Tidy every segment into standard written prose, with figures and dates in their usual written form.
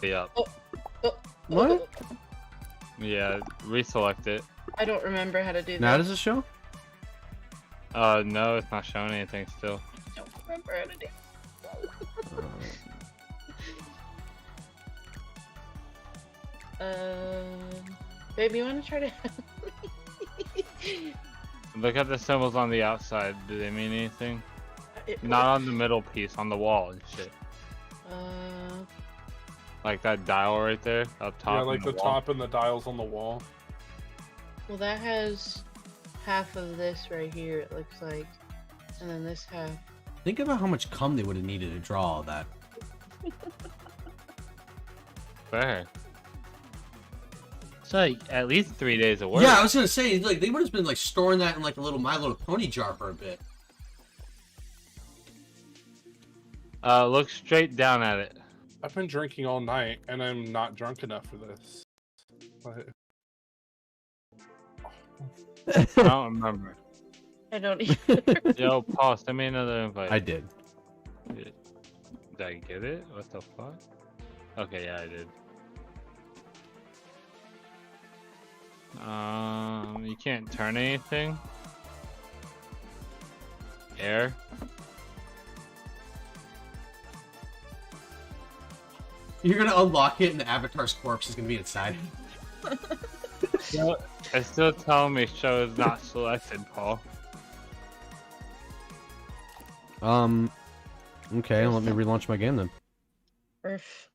up. What? Yeah, reselect it. I don't remember how to do that. Now does it show? No, it's not showing anything still. I don't remember how to do babe, you want to try to Look at the symbols on the outside. Do they mean anything? Not on the middle piece, on the wall and shit. Like that dial right there, up top. Yeah, like the top and the dials on the wall. well, that has half of this right here, it looks like. And then this half. Think about how much cum they would have needed to draw all that. Fair. It's like at least 3 days of work. Yeah, I was gonna say, like, they would have been like storing that in like a little My Little Pony jar for a bit. Look straight down at it. I've been drinking all night, and I'm not drunk enough for this. But... I don't remember. I don't either. Yo, Paul, send me another invite. I did. Did I get it? What the fuck? Okay, yeah, I did. You can't turn anything. Air. You're gonna unlock it, and the Avatar's corpse is gonna be inside. It's still telling me show is not selected, Paul. Okay, let me relaunch my game then. Earth.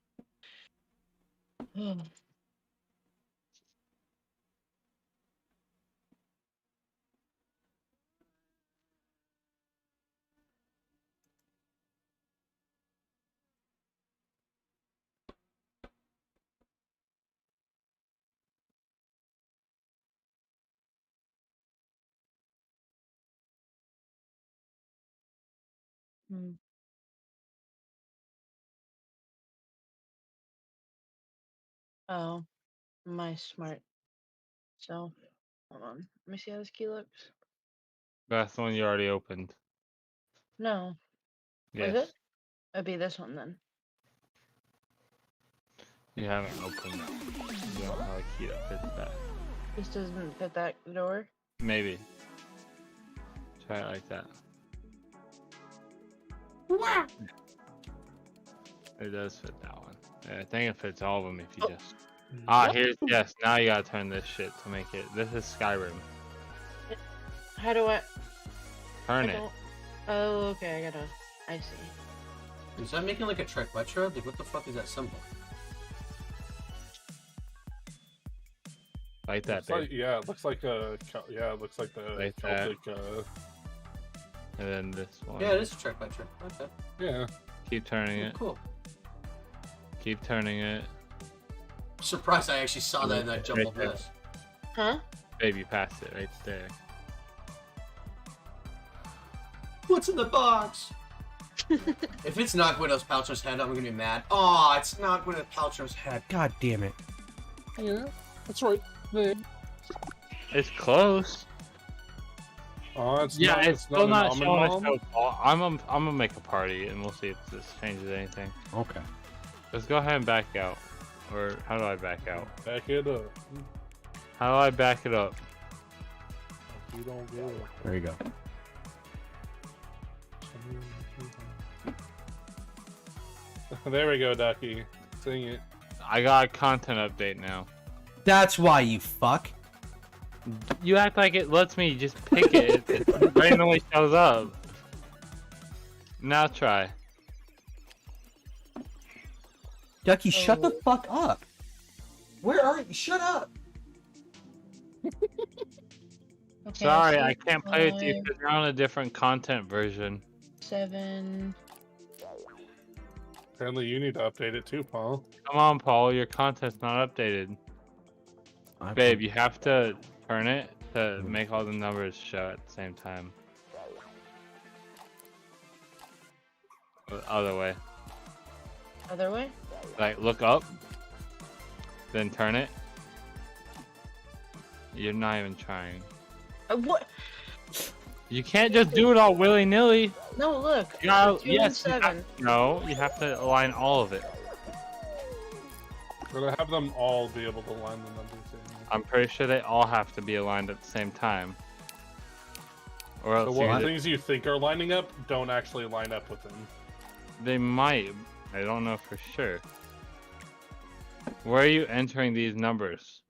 Oh, my smart self. Hold on. Let me see how this key looks. That's the one you already opened. No. Yes. Was it? It'd be this one then. You haven't opened it. You don't have a key that fits that. This doesn't fit that door. Maybe. Try it like that. It does fit that one. Yeah, I think it fits all of them if you just... Ah, here's... Yes, now you gotta turn this shit to make it... This is Skyrim. How do I... Turn it. Oh, okay, I gotta... I see. Is that making like a triquetra? Like, what the fuck is that symbol? Like that, like, babe. yeah, it looks like a... Yeah, it looks like the Like Celtic... And then this one. Yeah, it is a triquetra. Okay. Yeah. Keep turning it. Cool. Keep turning it. Surprised I actually saw that in that jumbled Right mess. Huh? Babe, you passed it right there. What's in the box? If it's not Gwyneth Paltrow's head, I'm gonna be mad. Aw, it's not Gwyneth Paltrow's head. God damn it. Yeah, that's right. Babe. It's close. Oh, it's Yeah, not, it's still not an showing almond us. I'm gonna make a party and we'll see if this changes anything. Okay. Let's go ahead and back out. Or how do I back out? Back it up. How do I back it up? You don't get it. There you go. There we go, Ducky. Sing it. I got a content update now. That's why, you fuck. You act like it lets me just pick it. It randomly shows up. Now try. Ducky, shut the fuck up. Where are you? Shut up. Okay, Sorry, so I can't play with you because you're on a different content version. 7. Apparently you need to update it too, Paul. Come on, Paul, your content's not updated. Babe, you have to turn it to make all the numbers show at the same time. Other way. Other way? Like, look up, then turn it. You're not even trying. What? You can't just do it all willy-nilly. No, look. No, 2 and yes, 7. no, you have to align all of it. We're gonna have them all be able to line the numbers in. I'm pretty sure they all have to be aligned at the same time. Or else So what you things you think are lining up don't actually line up with them. they might. I don't know for sure. Where are you entering these numbers?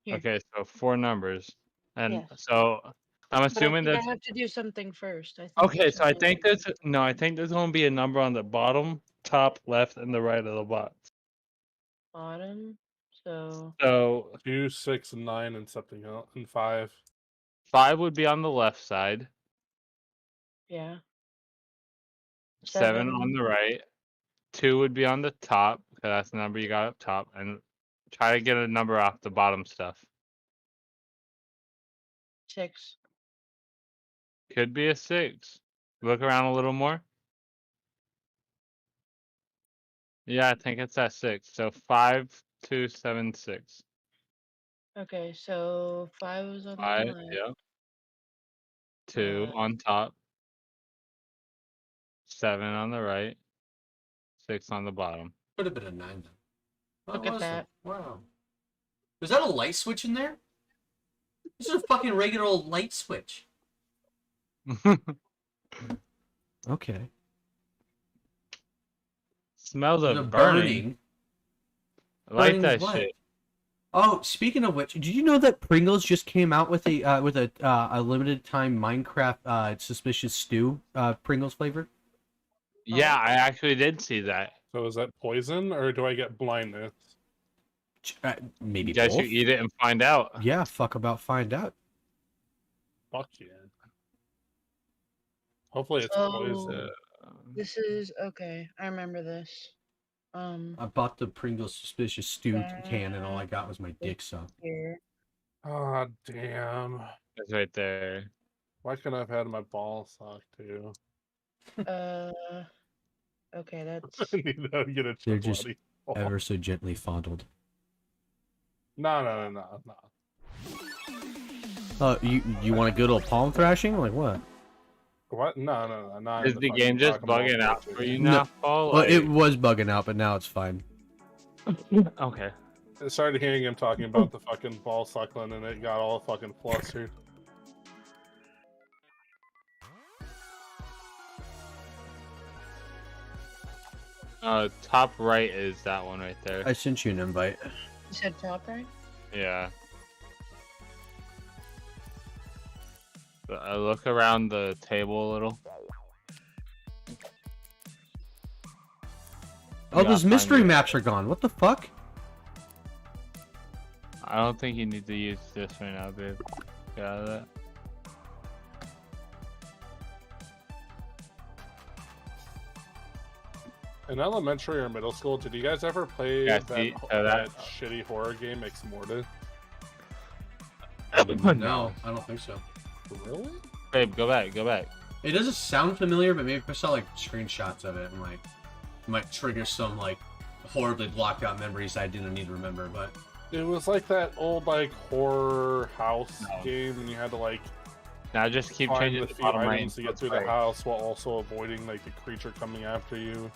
Here. Okay, so 4 numbers. And Yes. so I'm But I assuming think I that's have to do something first. I think okay, there's so I something think there's no, I think there's gonna be a number on the bottom, top, left, and the right of the box. bottom. So 2, 6, 9, and something else, and 5. 5 would be on the left side, yeah. 7 on the right, 2 would be on the top, because that's the number you got up top, and try to get a number off the bottom stuff. 6. Could be a 6. Look around a little more. Yeah, I think it's at 6. So 5, 2, 7, 6. Okay, so 5 is on 5, the left. yeah. 2 Uh, on top. 7 on the right. 6 on the bottom. Could have been a 9 then. Look at that. Wow. Is that a light switch in there? This is a fucking regular old light switch. Okay. Smells The of burning. I like Burning that what? shit. Oh, speaking of which, did you know that Pringles just came out with a limited time Minecraft suspicious stew Pringles flavor? Yeah, I actually did see that. So is that poison, or do I get blindness? Maybe You guys both. should eat it and find out. Yeah, fuck about find out. Fuck yeah. Hopefully it's So- poison. This is okay. I remember this. I bought the Pringles suspicious stew can, and all I got was my dick sucked. Here. Oh, damn. It's right there. Why couldn't I have had my ball sucked too? Okay, that's I need to get a They're just bloody- ever so gently fondled. No. Oh, you want a good old palm thrashing? Like what? What? No. Not Is in the fucking game just Rock and Roll bugging out Picture. for you No. now, Paul? Well, it was bugging out, but now it's fine. Okay. I started hearing him talking about the fucking ball suckling, and it got all fucking flustered. Top right is that one right there. I sent you an invite. you said top right. Yeah. I look around the table a little. Oh, You those gotta mystery find it. maps are gone. What the fuck? I don't think you need to use this right now, babe. Get out of that. In elementary or middle school, did you guys ever play Yeah, that, see, that shitty horror game, Ex Mortis? No, I don't think so. Really? Babe, go back, go back. It doesn't sound familiar, but maybe if I saw like screenshots of it and like it might trigger some like horribly blocked out memories I didn't need to remember. But It was like that old like horror house No. game, and you had to like Now just keep find changing the the few bottom right. items to get through the house while also avoiding like the creature coming after you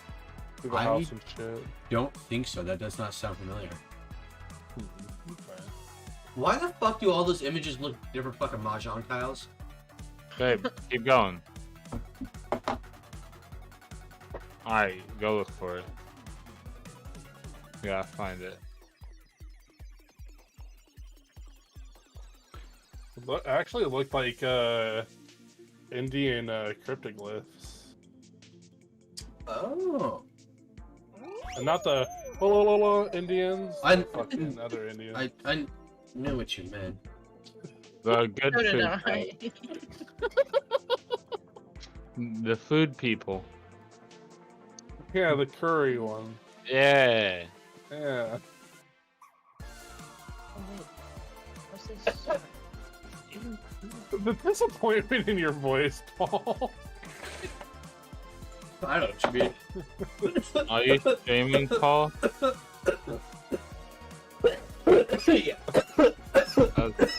through the I- house and shit. don't think so. That does not sound familiar. Okay. Why the fuck do all those images look different fucking mahjong tiles? Babe, keep going. Alright, go look for it. We gotta find it. Actually, it looked like Indian cryptoglyphs, Oh. and not the Indians. I- fucking other Indians. I knew what you meant. The good So did food. I. The food people. Yeah, the curry one. Yeah. Yeah. Oh, wait. What's this? The disappointment in your voice, Paul. I don't know what you mean. Are you streaming, Paul? Yeah.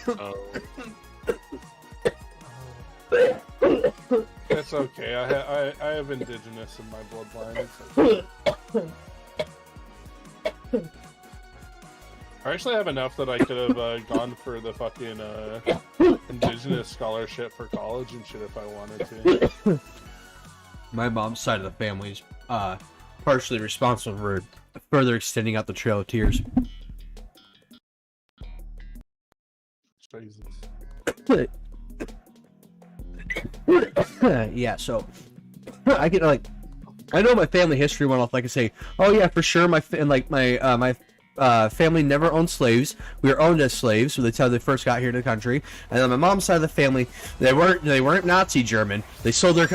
Oh. That's It's okay. I have indigenous in my bloodline. It's okay. I actually have enough that I could have gone for the fucking indigenous scholarship for college and shit if I wanted to. My mom's side of the family is partially responsible for further extending out the Trail of Tears. Jesus. Yeah, so I get like, I know my family history went off. Like I say, oh yeah, for sure. My family never owned slaves. We were owned as slaves. So that's how they first got here to the country. And then my mom's side of the family, they weren't Nazi German. They sold their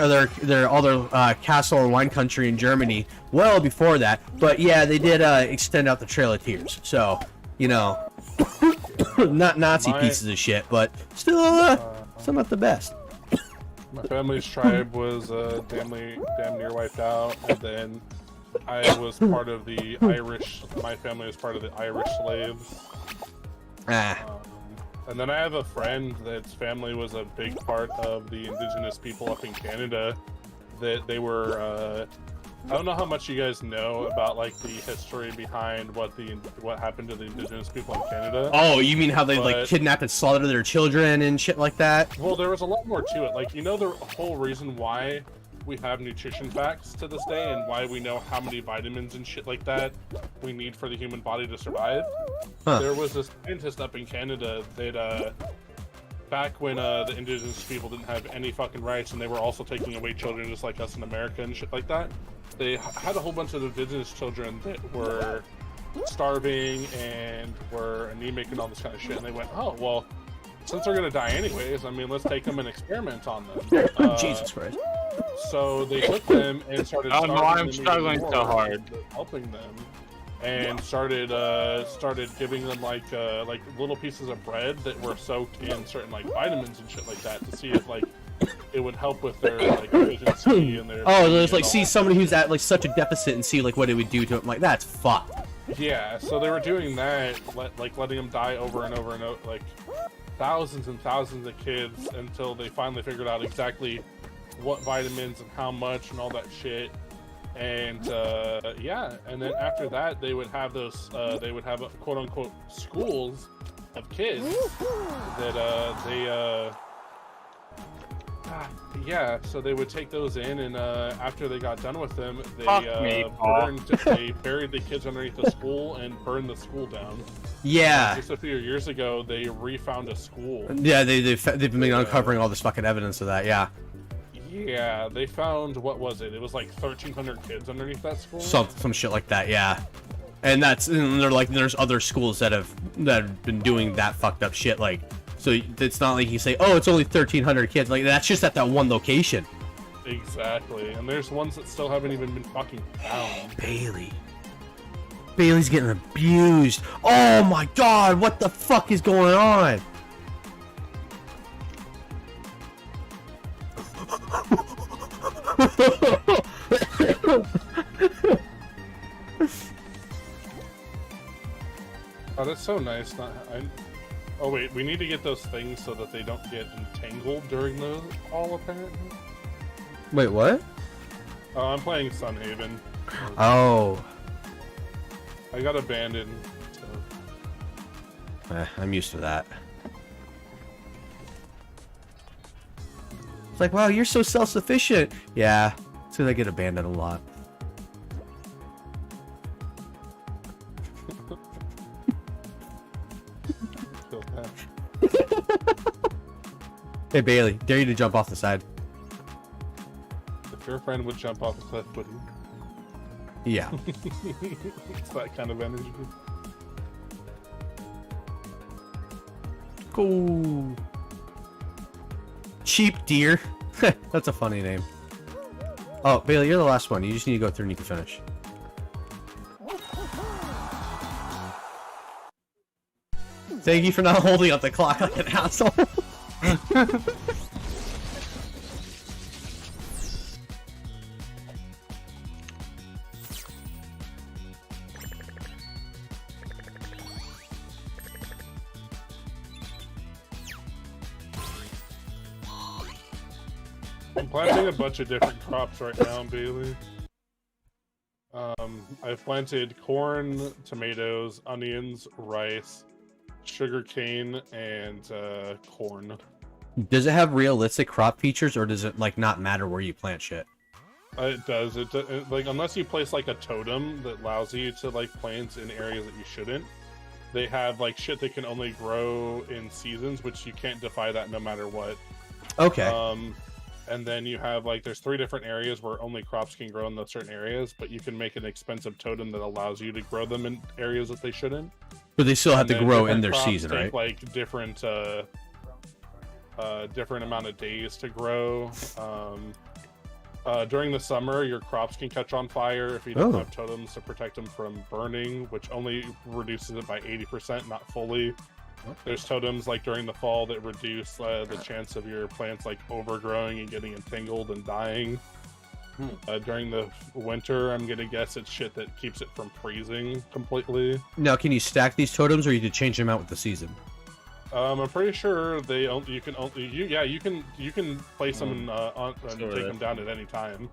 castle and wine country in Germany well before that. But yeah, they did extend out the Trail of Tears. So you know, not Nazi pieces of shit, but still not the best. My family's tribe was damn near wiped out, and then I was part of the Irish. My family was part of the Irish slaves. And then I have a friend that's family was a big part of the indigenous people up in Canada. That they were. I don't know how much you guys know about like the history behind what happened to the indigenous people in Canada. Oh, you mean how they like kidnapped and slaughtered their children and shit like that? Well, there was a lot more to it. Like, you know, the whole reason why we have nutrition facts to this day and why we know how many vitamins and shit like that we need for the human body to survive. Huh. There was this scientist up in Canada that back when the indigenous people didn't have any fucking rights and they were also taking away children just like us in America and shit like that. They had a whole bunch of indigenous children that were starving and were anemic and all this kind of shit. And they went, oh, well, since they're going to die anyways, I mean, let's take them and experiment on them. Jesus Christ. So they took them and started no, I'm struggling so hard. Helping them. And started giving them like little pieces of bread that were soaked in certain like vitamins and shit like that to see if like it would help with their like efficiency and their. Oh, there's like see somebody who's at like such a deficit and see like what it would do to them. Like that's fucked. Yeah, so they were doing that, like letting them die over and over and over, like thousands and thousands of kids until they finally figured out exactly what vitamins and how much and all that shit. And yeah, and then after that they would have those they would have quote unquote schools of kids that yeah, so they would take those in, and after they got done with them, they buried the kids underneath the school and burned the school down. Yeah. Just a few years ago, they refound a school. Yeah, they've been uncovering all this fucking evidence of that. Yeah. Yeah, they found, what was it? It was like 1,300 kids underneath that school. Some shit like that. Yeah. And they're like, there's other schools that have been doing that fucked up shit, like. So it's not like you say, oh, it's only 1,300 kids. Like, that's just at that one location. Exactly. And there's ones that still haven't even been fucking found. Bailey's getting abused. Oh my god, what the fuck is going on? Oh, that's so nice. Oh wait, we need to get those things so that they don't get entangled during the all, apparently. Wait, what? Oh, I'm playing Sunhaven. Oh. I got abandoned, so... I'm used to that. It's like, wow, you're so self-sufficient. Yeah, it's because I get abandoned a lot. Hey Bailey, dare you to jump off the side. If your friend would jump off a cliff, would he? Yeah. It's that kind of energy. Cool. Cheap deer. That's a funny name. Oh, Bailey, you're the last one. You just need to go through and you can finish. Thank you for not holding up the clock like an asshole. I'm planting a bunch of different crops right now, Bailey. I've planted corn, tomatoes, onions, rice, sugarcane, and corn. Does it have realistic crop features, or does it like not matter where you plant shit? It does. It like unless you place like a totem that allows you to like plant in areas that you shouldn't. They have like shit that can only grow in seasons, which you can't defy that no matter what. Okay. And then you have like there's 3 different areas where only crops can grow in those certain areas, but you can make an expensive totem that allows you to grow them in areas that they shouldn't. But they still have to grow in their crops season, take, right? Like different amount of days to grow. During the summer, your crops can catch on fire if you don't have totems to protect them from burning, which only reduces it by 80%, not fully. Okay. There's totems like during the fall that reduce the chance of your plants like overgrowing and getting entangled and dying. During the winter, I'm gonna guess it's shit that keeps it from freezing completely. Now, can you stack these totems, or you could change them out with the season? I'm pretty sure you can place them on and take them down at any time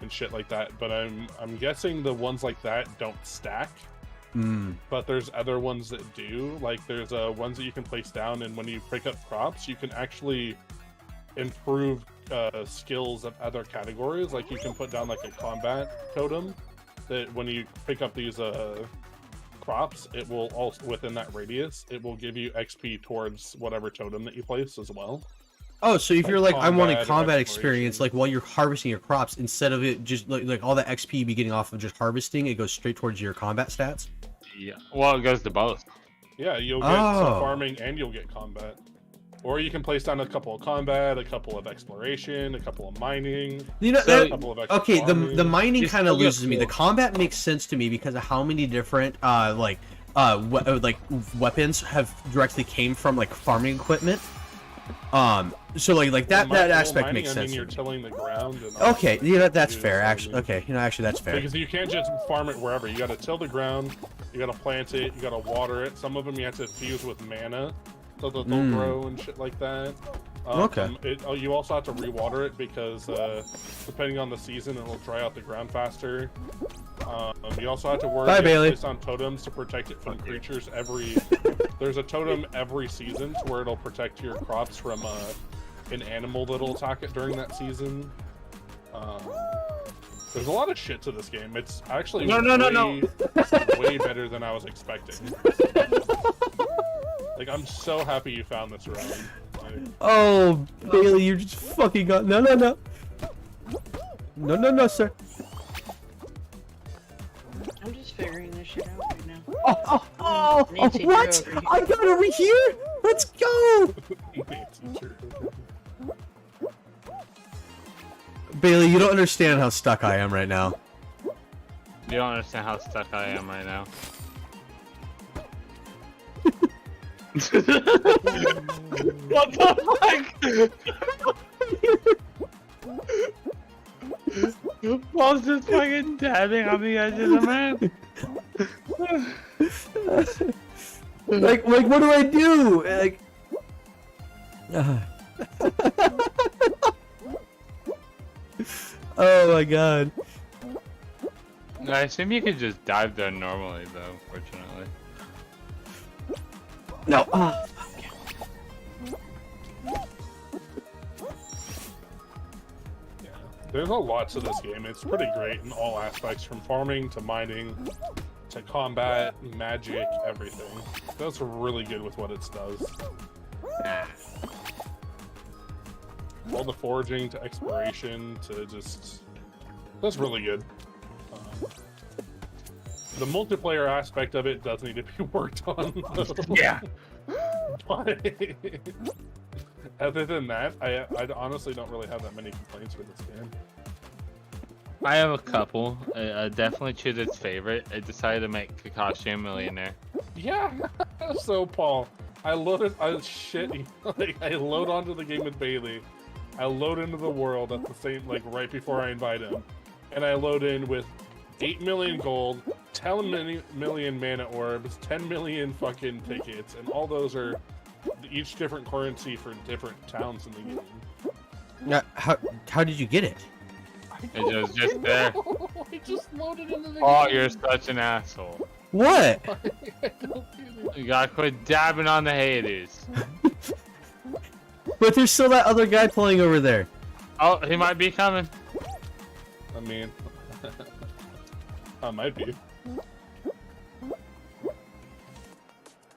and shit like that. But I'm guessing the ones like that don't stack. But there's other ones that do. Like there's ones that you can place down, and when you pick up crops, you can actually improve skills of other categories. Like you can put down like a combat totem that when you pick up these crops, it will also within that radius, it will give you XP towards whatever totem that you place as well. Oh, so if you're like, I want a combat experience, like while you're harvesting your crops, instead of it just like all the XP you be getting off of just harvesting, it goes straight towards your combat stats? Yeah. Well, it goes to both. Yeah, you'll get some farming and you'll get combat. Or you can place down a couple of combat, a couple of exploration, a couple of mining. You know, a couple of okay, farming. the mining kind of loses me. The combat makes sense to me because of how many different weapons have directly came from like farming equipment. So like that aspect makes sense. I mean, you're tilling the ground. And okay, that's fair. Actually, okay, actually that's fair. Because you can't just farm it wherever. You got to till the ground. You got to plant it. You got to water it. Some of them you have to fuse with mana so that they'll grow and shit like that. Okay. You also have to rewater it because depending on the season, it'll dry out the ground faster. You also have to place on totems to protect it from creatures. There's a totem every season to where it'll protect your crops from an animal that'll attack it during that season. There's a lot of shit to this game. It's actually way better than I was expecting. Like, I'm so happy you found this round. Oh, Bailey, you just fucking got no, sir. I'm just figuring this shit out right now. Oh, what? I got over here? Let's go! Bailey, you don't understand how stuck I am right now. You don't understand how stuck I am right now. What the fuck? Paul's just fucking dabbing on the edge of the map. Like, what do I do? Like, oh my god. I assume you could just dive there normally, though, fortunately. No. There's a lot to this game. It's pretty great in all aspects, from farming to mining to combat, magic, everything. That's really good with what it does. All the foraging to exploration to just... That's really good. The multiplayer aspect of it does need to be worked on. Yeah. But other than that, I honestly don't really have that many complaints with this game. I have a couple. I definitely choose its favorite. I decided to make Kakashi a millionaire. Yeah. So Paul, I load onto the game with Bailey. I load into the world at the same right before I invite him, and I load in with 8 million gold, 10 million mana orbs, 10 million fucking tickets, and all those are each different currency for different towns in the game. How did you get it? It was just there. I just loaded into the Oh, game. you're such an asshole. What? I don't get it. You gotta quit dabbing on the haters. But there's still that other guy playing over there. Oh, he might be coming. I mean, I might be.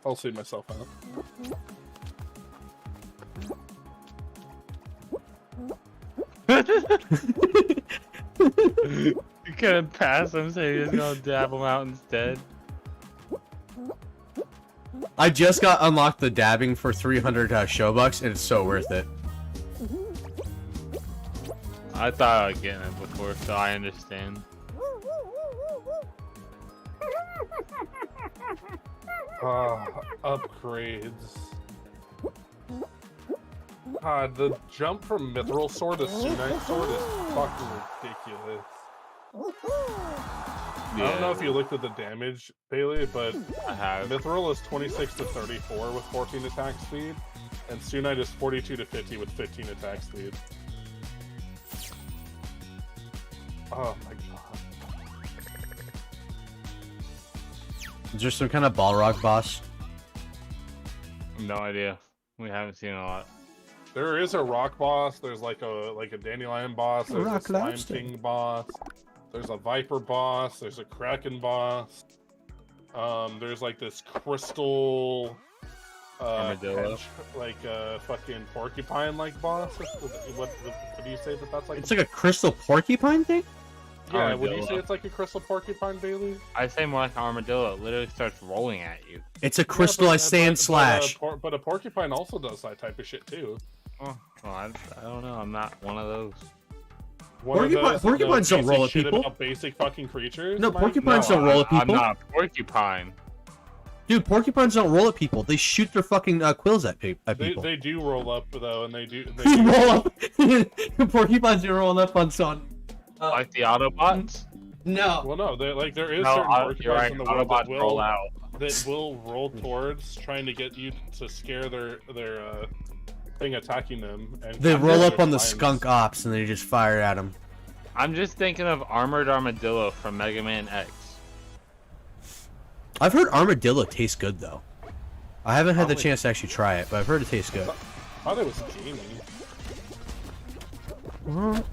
I'll see myself out. You couldn't pass him, so you're just gonna dab him out instead. I just got unlocked the dabbing for 300 showbucks, and it's so worth it. I thought I was getting it before, so I understand. Upgrades. The jump from Mithril Sword to Sunite Sword is fucking ridiculous. I don't know if you looked at the damage, Bailey, but I have. Mithril is 26 to 34 with 14 attack speed, and Sunite is 42 to 50 with 15 attack speed. Oh my god. Is there some kind of Balrog boss? No idea. We haven't seen a lot. There is a rock boss. There's like a dandelion boss. There's a slime king boss. There's a viper boss. There's a kraken boss. There's like this crystal, Armadillo. like fucking porcupine like boss. What do you say that's like? It's like a crystal porcupine thing? Yeah, would you Armadillo. say it's like a crystal porcupine, Bailey? I say more like armadillo. It literally starts rolling at you. It's a crystallized sand slash. But a porcupine also does that type of shit too. Oh, well, I don't know. I'm not one of those. Porcupines don't roll at people. About basic fucking creatures. No, Mike? porcupines don't roll at I'm people. not a porcupine. Dude, porcupines don't roll at people. They shoot their fucking quills at people. They do roll up though, and they do. They roll up. Porcupines are rolling up on son. Like the Autobots? No. Well, no, there is No, certain porcupines you're right. in the world Autobots that roll out. will roll towards trying to get you to scare their thing attacking them. And They roll up on the flying. skunk ops and they just fire at them. I'm just thinking of Armored Armadillo from Mega Man X. I've heard armadillo tastes good though. I haven't had the chance to actually try it, but I've heard it tastes good. I thought it was gaming. Well,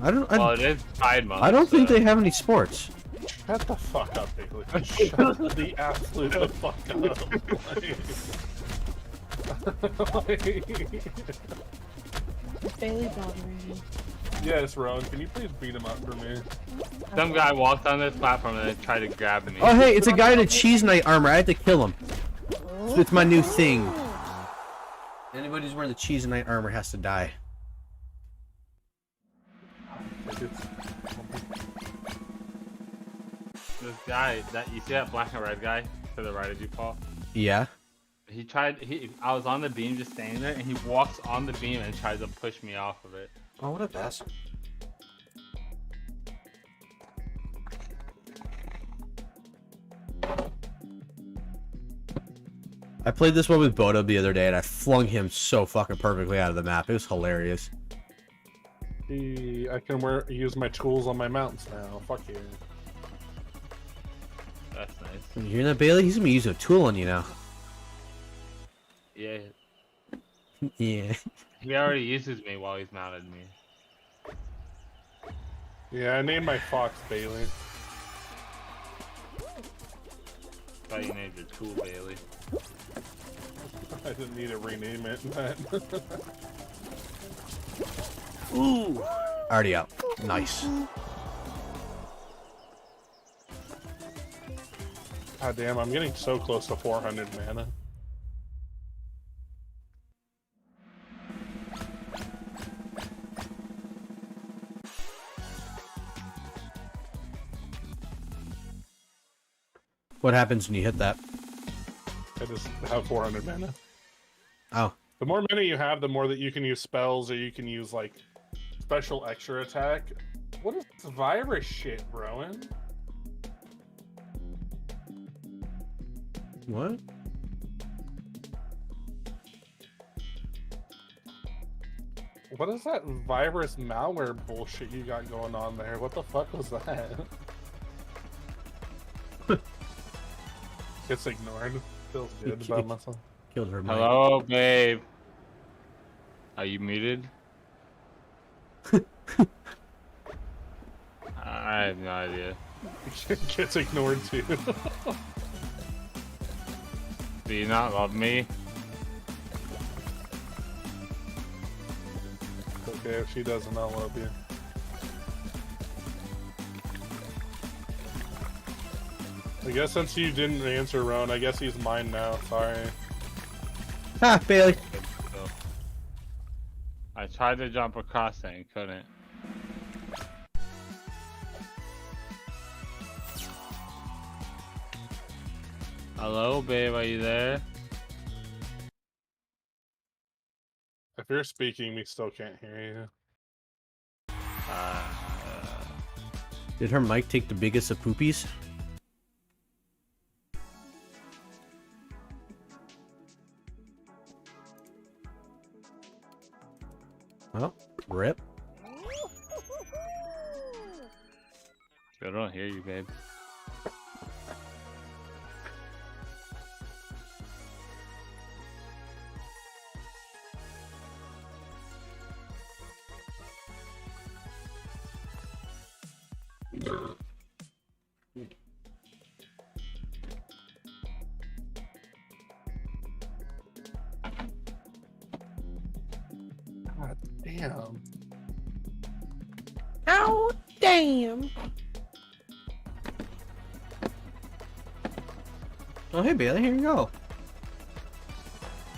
it is Tide Mode. I don't think so- they have any sports. Shut the fuck up, Bailey. Shut the absolute fuck up. Bailey bothering you. Yes, Rowan, can you please beat him up for me? Some guy walked on this platform and then tried to grab me. Oh hey, it's a guy in a cheese knight armor. I had to kill him. It's my new thing. Anybody who's wearing the cheese knight armor has to die. This guy, you see that black and red guy to the right of you, Paul? Yeah. I was on the beam just standing there, and he walks on the beam and tries to push me off of it. Oh, what a bastard. I played this one with Bodo the other day, and I flung him so fucking perfectly out of the map. It was hilarious. I can use my tools on my mounts now. Fuck you. That's nice. You hear that, Bailey? He's gonna be using a tool on you now. Yeah. Yeah. He already uses me while he's mounted me. Yeah, I named my fox Bailey. Thought you named your tool Bailey. I didn't need to rename it. Ooh. Already out. Nice. God damn, I'm getting so close to 400 mana. What happens when you hit that? I just have 400 mana. Oh. The more mana you have, the more that you can use spells, or you can use, like, special extra attack. What is this virus shit, Rowan? What is that virus malware bullshit you got going on there? What the fuck was that? Gets ignored. Feels good about myself. Killed her. Hello, babe. Are you muted? I have no idea. Gets ignored too. Do you not love me? Okay, if she doesn't, I'll love you. I guess since you didn't answer, Roan, I guess he's mine now. Sorry. Ha, Bailey. I tried to jump across it and couldn't. Hello, babe, are you there? If you're speaking, we still can't hear you. Did her mic take the biggest of poopies? Oh, rip. I don't hear you, babe. God damn. Oh, damn. Oh, hey, Bailey, here you go.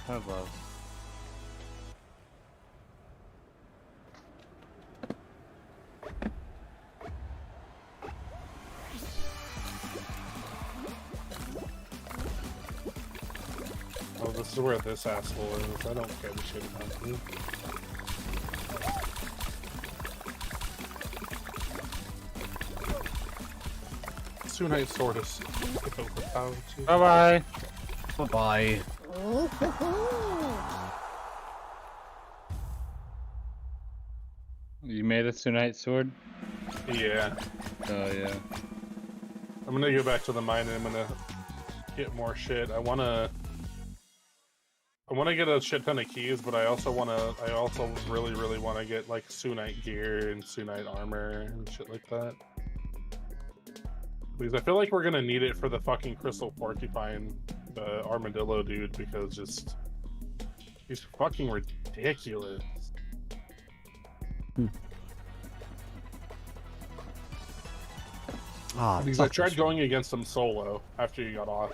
Hello. Oh, this is where this asshole is. I don't care the shit about you. Tsunite sword is overpowered too. Bye bye. Bye-bye. You made a Tsunite sword? Yeah. Oh yeah. I'm gonna go back to the mine and I'm gonna get more shit. I wanna get a shit ton of keys, but I also really wanna get like Tsunite gear and Tsunite armor and shit like that. Because I feel like we're gonna need it for the fucking crystal porcupine, armadillo dude, because just he's fucking ridiculous. Ah, Because I tried going against him solo after you got off,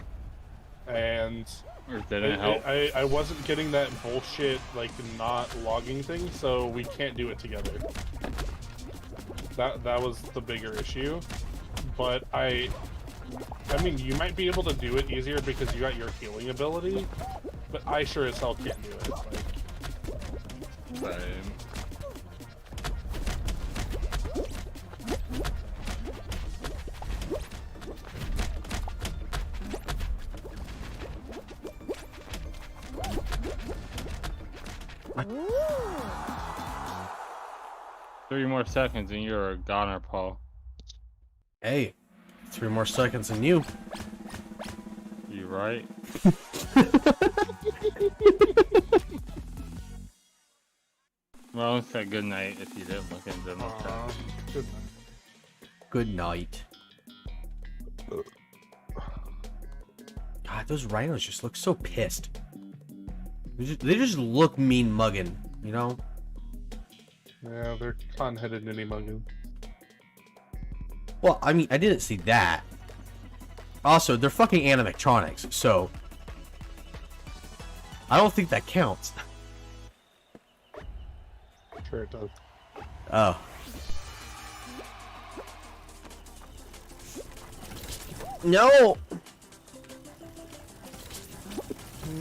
and Or did it help? I wasn't getting that bullshit like not logging thing, so we can't do it together. That was the bigger issue. But I mean, you might be able to do it easier because you got your healing ability, but I sure as hell can't do it. Like, Three more seconds and you're a goner, Paul. Hey, 3 more seconds than you. You right? Well, said good night if you didn't look into my chat. good Good night. God, those rhinos just look so pissed. They just look mean mugging, you know? Yeah, they're con-headed ninny muggins. Well, I mean, I didn't see that. Also, they're fucking animatronics, so I don't think that counts. Sure it does. Oh. No!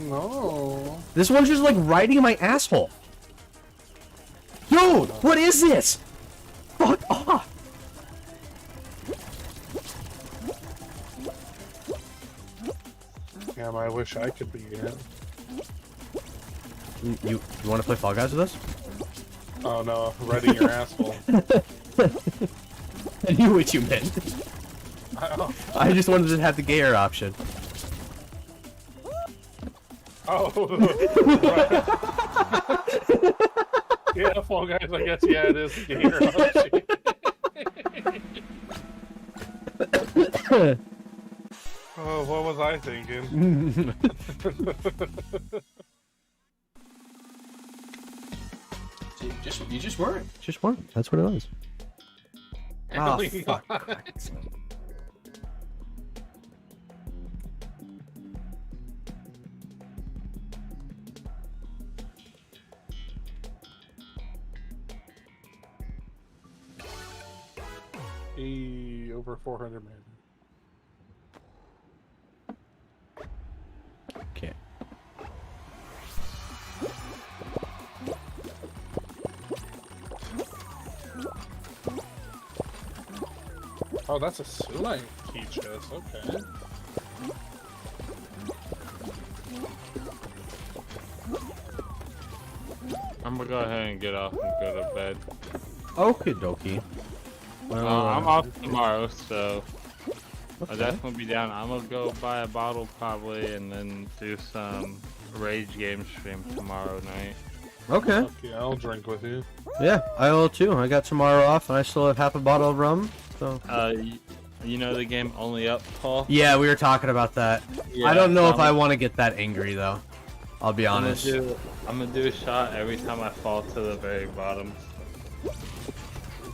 No. This one's just like riding my asshole. Dude, what is this? Fuck off! Damn, I wish I could be in it. You want to play Fall Guys with us? Oh no, right in your asshole. I knew what you meant. I just wanted to have the gayer option. Oh, right. Yeah, Fall Guys, I guess, yeah, it is gayer option. Oh, what was I thinking? You just weren't. Just weren't. That's what it was. Oh, Really fuck. not. Over 400 man. Okay. Oh, that's a Sunite key chest. Okay. I'm gonna go ahead and get off and go to bed. Okie dokie. Well, I'm off tomorrow, so okay. I'll definitely be down. I'm gonna go buy a bottle probably, and then do some Rage game stream tomorrow night. Okay. Okay, I'll drink with you. Yeah, I will too. I got tomorrow off, and I still have half a bottle of rum. So. You know the game Only Up, Paul? Yeah, we were talking about that. Yeah, I don't know if I want to get that angry though. I'll be I'm honest. gonna do a shot every time I fall to the very bottom.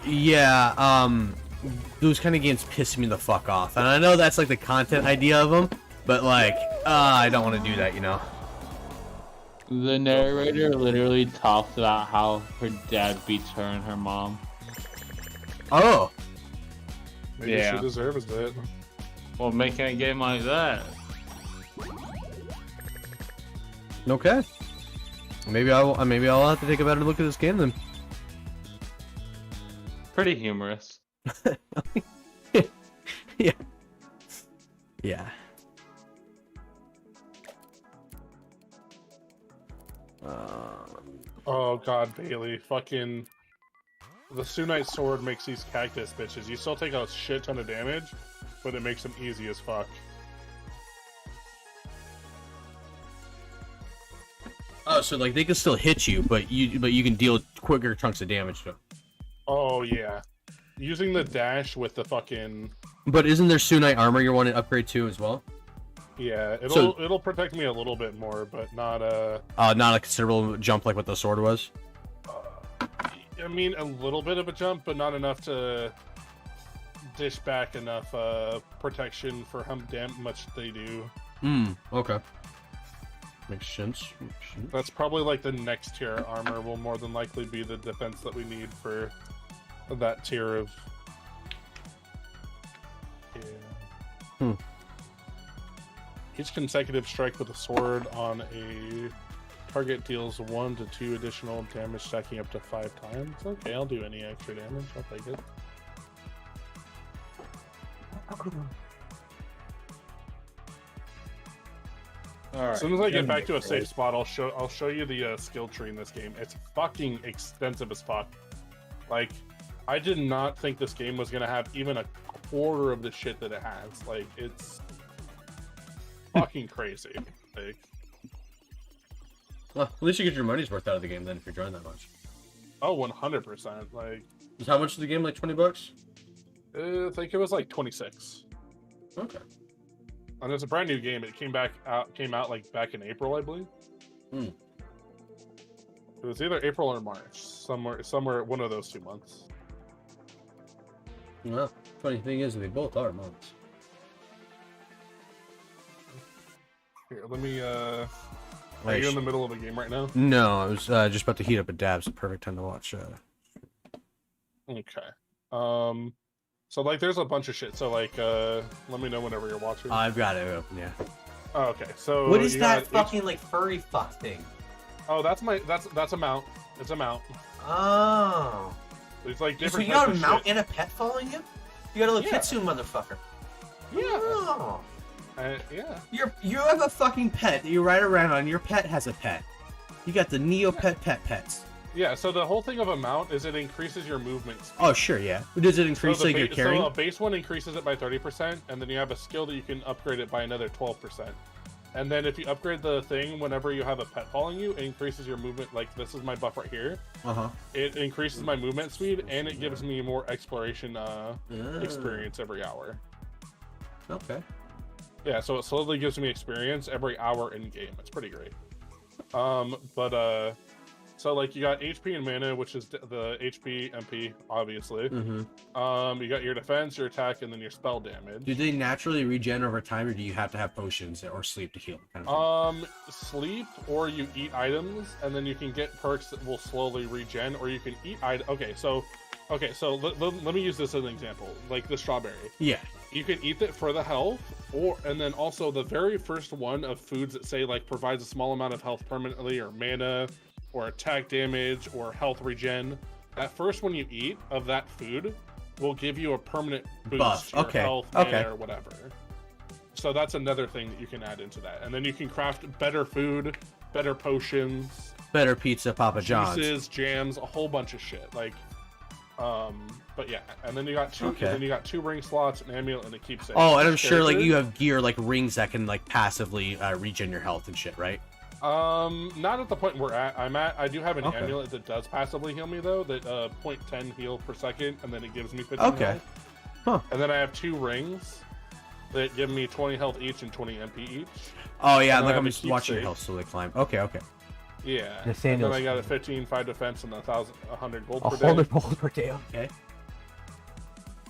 Yeah, those kind of games piss me the fuck off, and I know that's like the content idea of them, but like, I don't want to do that, you know. The narrator literally talks about how her dad beats her and her mom. Oh. Maybe Yeah. she deserves it. Well, making a game like that. Okay. Maybe I'll have to take a better look at this game then. Pretty humorous. Yeah. Yeah. Oh god, Bailey. Fucking... The Sunite sword makes these cactus bitches. You still take a shit ton of damage, but it makes them easy as fuck. Oh, so like they can still hit you, but you can deal quicker chunks of damage to them. Oh yeah. Using the dash with the fucking... But isn't there Sunite armor you want to upgrade to as well? Yeah, So- it'll protect me a little bit more, but not Not a considerable jump like what the sword was. I mean, a little bit of a jump, but not enough to dish back enough protection for how much they do. Okay. Makes sense. That's probably like the next tier armor will more than likely be the defense that we need for that tier of... Yeah. Each consecutive strike with a sword on a target deals 1 to 2 additional damage, stacking up to 5 times. Okay, I'll do any extra damage. I'll take it. All right. As soon as I get back to a safe spot, I'll show you the skill tree in this game. It's fucking extensive as fuck. Like, I did not think this game was gonna have even a quarter of the shit that it has. Like, it's fucking crazy. Like, Well, at least you get your money's worth out of the game then if you're drawing that much. oh, 100%. Like, How much is the game? Like $20? I think it was like 26. Okay. And it's a brand new game. It came out like back in April, I believe. Hmm. It was either April or March, somewhere one of those 2 months. Well, funny thing is, they both are months. Here, let me. Are you in the middle of a game right now? No, I was just about to heat up a dab. It's the perfect time to watch. Okay. So like, there's a bunch of shit. So like, let me know whenever you're watching. I've got it open. Yeah. Oh, okay. So What is you that got fucking like furry fuck thing? Oh, that's a mount. It's a mount. Oh. It's like So different. you got a types of mount shit. and a pet following you? You got a little Yeah. Kitsu motherfucker. Yeah. Oh. Yeah. You have a fucking pet that you ride around on. Your pet has a pet. You got the Neopet pets. Yeah, so the whole thing of a mount is it increases your movement speed. Oh, sure, yeah. Does it increase like your carrying? So a base one increases it by 30%, and then you have a skill that you can upgrade it by another 12%. And then if you upgrade the thing whenever you have a pet following you, it increases your movement. Like, this is my buff right here. It increases my movement speed, and it gives me more exploration experience every hour. Okay. Yeah, so it slowly gives me experience every hour in game. It's pretty great. So like you got HP and mana, which is the HP, MP, obviously. You got your defense, your attack, and then your spell damage. Do they naturally regen over time, or do you have to have potions or sleep to heal? Kind of sleep, or you eat items, and then you can get perks that will slowly regen, or you can eat items. Okay, so let me use this as an example, like the strawberry. Yeah. You can eat it for the health, and then also the very first one of foods that say like provides a small amount of health permanently, or mana, or attack damage, or health regen. That first one you eat of that food will give you a permanent boost to your health, mana, or whatever. So that's another thing that you can add into that. And then you can craft better food, better potions, better pizza, Papa John's, juices, jams, a whole bunch of shit. Like, but yeah, and then you got two. And then you got 2 ring slots, an amulet, and a keepsake. Oh, and I'm sure like you have gear like rings that can like passively regen your health and shit, right? Not at the point where I'm at. I do have an amulet that does passively heal me though. That 0.10 heal per second, and then it gives me 15 health. And then I have 2 rings that give me 20 health each and 20 MP each. Oh yeah, like I'm just watching your health slowly climb. Okay. Yeah. And then I got a 15/5 defense and 100 gold per day. 100 gold per day. Okay.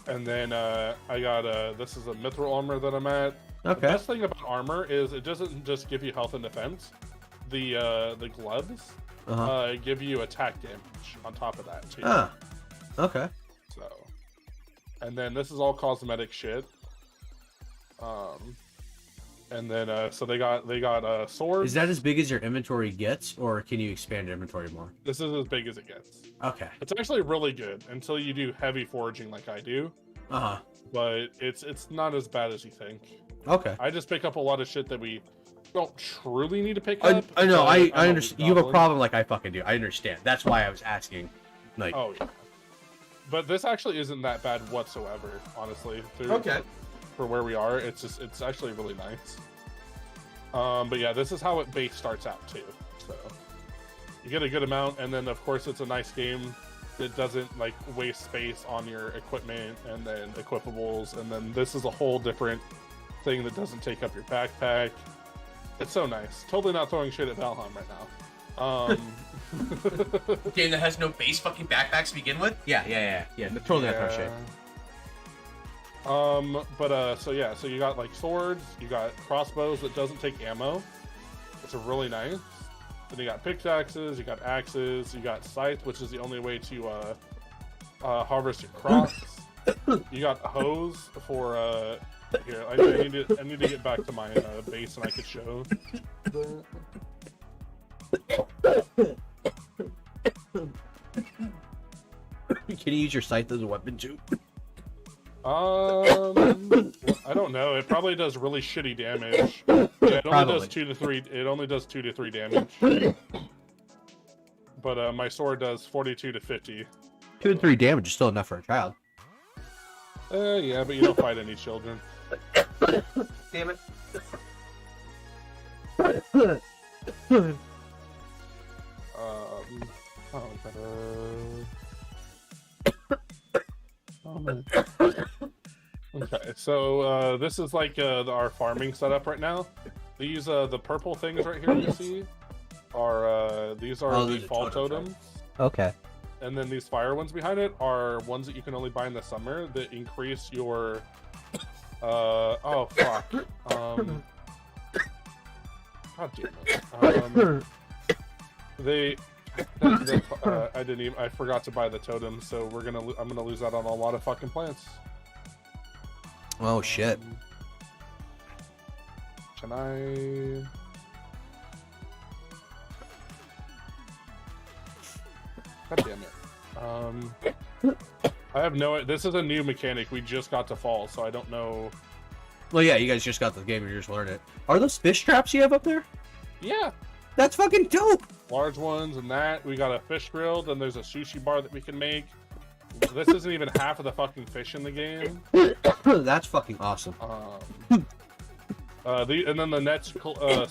And then I got this is a mithril armor that I'm at. Okay. The best thing about armor is it doesn't just give you health and defense. The gloves give you attack damage on top of that too. Okay. So, and then this is all cosmetic shit. And then so they got swords. Is that as big as your inventory gets, or can you expand your inventory more? This is as big as it gets. Okay. It's actually really good until you do heavy foraging like I do. But it's not as bad as you think. Okay. I just pick up a lot of shit that we don't truly need to pick up. I know. I understand. You have a problem like I fucking do. I understand. That's why I was asking. Like. Oh yeah. But this actually isn't that bad whatsoever, honestly. For where we are, it's actually really nice. But yeah, this is how it base starts out too. So you get a good amount, and then of course it's a nice game that doesn't like waste space on your equipment and then equipables, and then this is a whole different thing that doesn't take up your backpack. It's so nice. Totally not throwing shit at Valheim right now. Game that has no base fucking backpacks to begin with? Yeah. Totally not throwing shit. So yeah, so you got like swords, you got crossbows that doesn't take ammo, which are really nice. Then you got pickaxes, you got axes, you got scythe, which is the only way to harvest your crops. You got hose for here. I need to get back to my base and I could show. Can you use your scythe as a weapon too? I don't know. It probably does really shitty damage. Yeah, it only does 2 to 3. It only does 2 to 3 damage. But my sword does 42 to 50. 2 to 3 damage is still enough for a child. Yeah, but you don't fight any children. Damn it. Okay, so this is like our farming setup right now. These the purple things right here you see are these are the fall totems. Okay. And then these fire ones behind it are ones that you can only buy in the summer that increase your oh fuck. God damn it. I forgot to buy the totem, so I'm gonna lose out on a lot of fucking plants. Oh shit. Can I? God damn it. I have no. This is a new mechanic. We just got to fall, so I don't know. Well, yeah, you guys just got the game. You just learned it. Are those fish traps you have up there? Yeah. That's fucking dope. Large ones and that. We got a fish grill. Then there's a sushi bar that we can make. This isn't even half of the fucking fish in the game. That's fucking awesome. And then the net's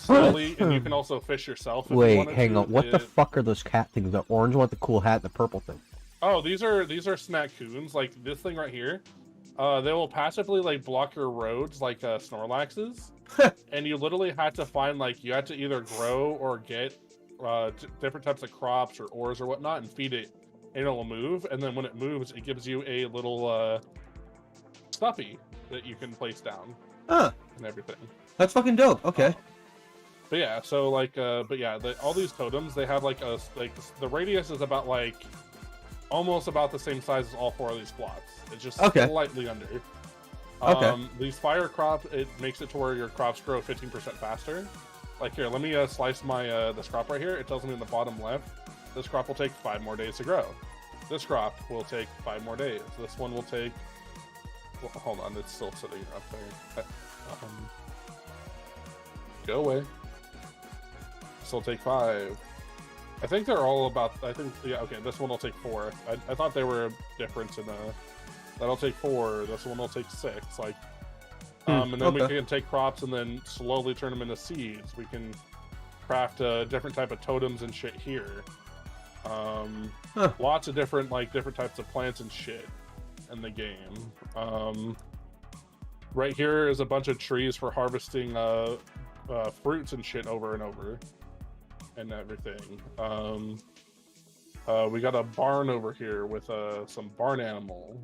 slowly, and you can also fish yourself. If Wait, you hang on. What the fuck are those cat things? The orange one with the cool hat, and the purple thing. Oh, these are snackoons. Like this thing right here. They will passively like block your roads like Snorlaxes, and you literally have to find like you have to either grow or get different types of crops or ores or whatnot and feed it, and it'll move. And then when it moves, it gives you a little stuffy that you can place down. Huh. And everything. That's fucking dope. Okay. But yeah, so like, but yeah, all these totems, they have like the radius is about like almost about the same size as all 4 of these plots. It's just slightly under. These fire crops, it makes it to where your crops grow 15% faster. Like here, let me slice my this crop right here. It tells me in the bottom left, this crop will take 5 more days to grow. This crop will take 5 more days. This one will take. Well, hold on, it's still sitting up there. Go away. This will take 5. I think they're all about. I think yeah. Okay, this one will take 4. I thought they were different in that'll take 4. This one will take 6. Like, and then we can take crops and then slowly turn them into seeds. We can craft different type of totems and shit here. Lots of different types of plants and shit in the game. Right here is a bunch of trees for harvesting fruits and shit over and over and everything. We got a barn over here with some barn animals.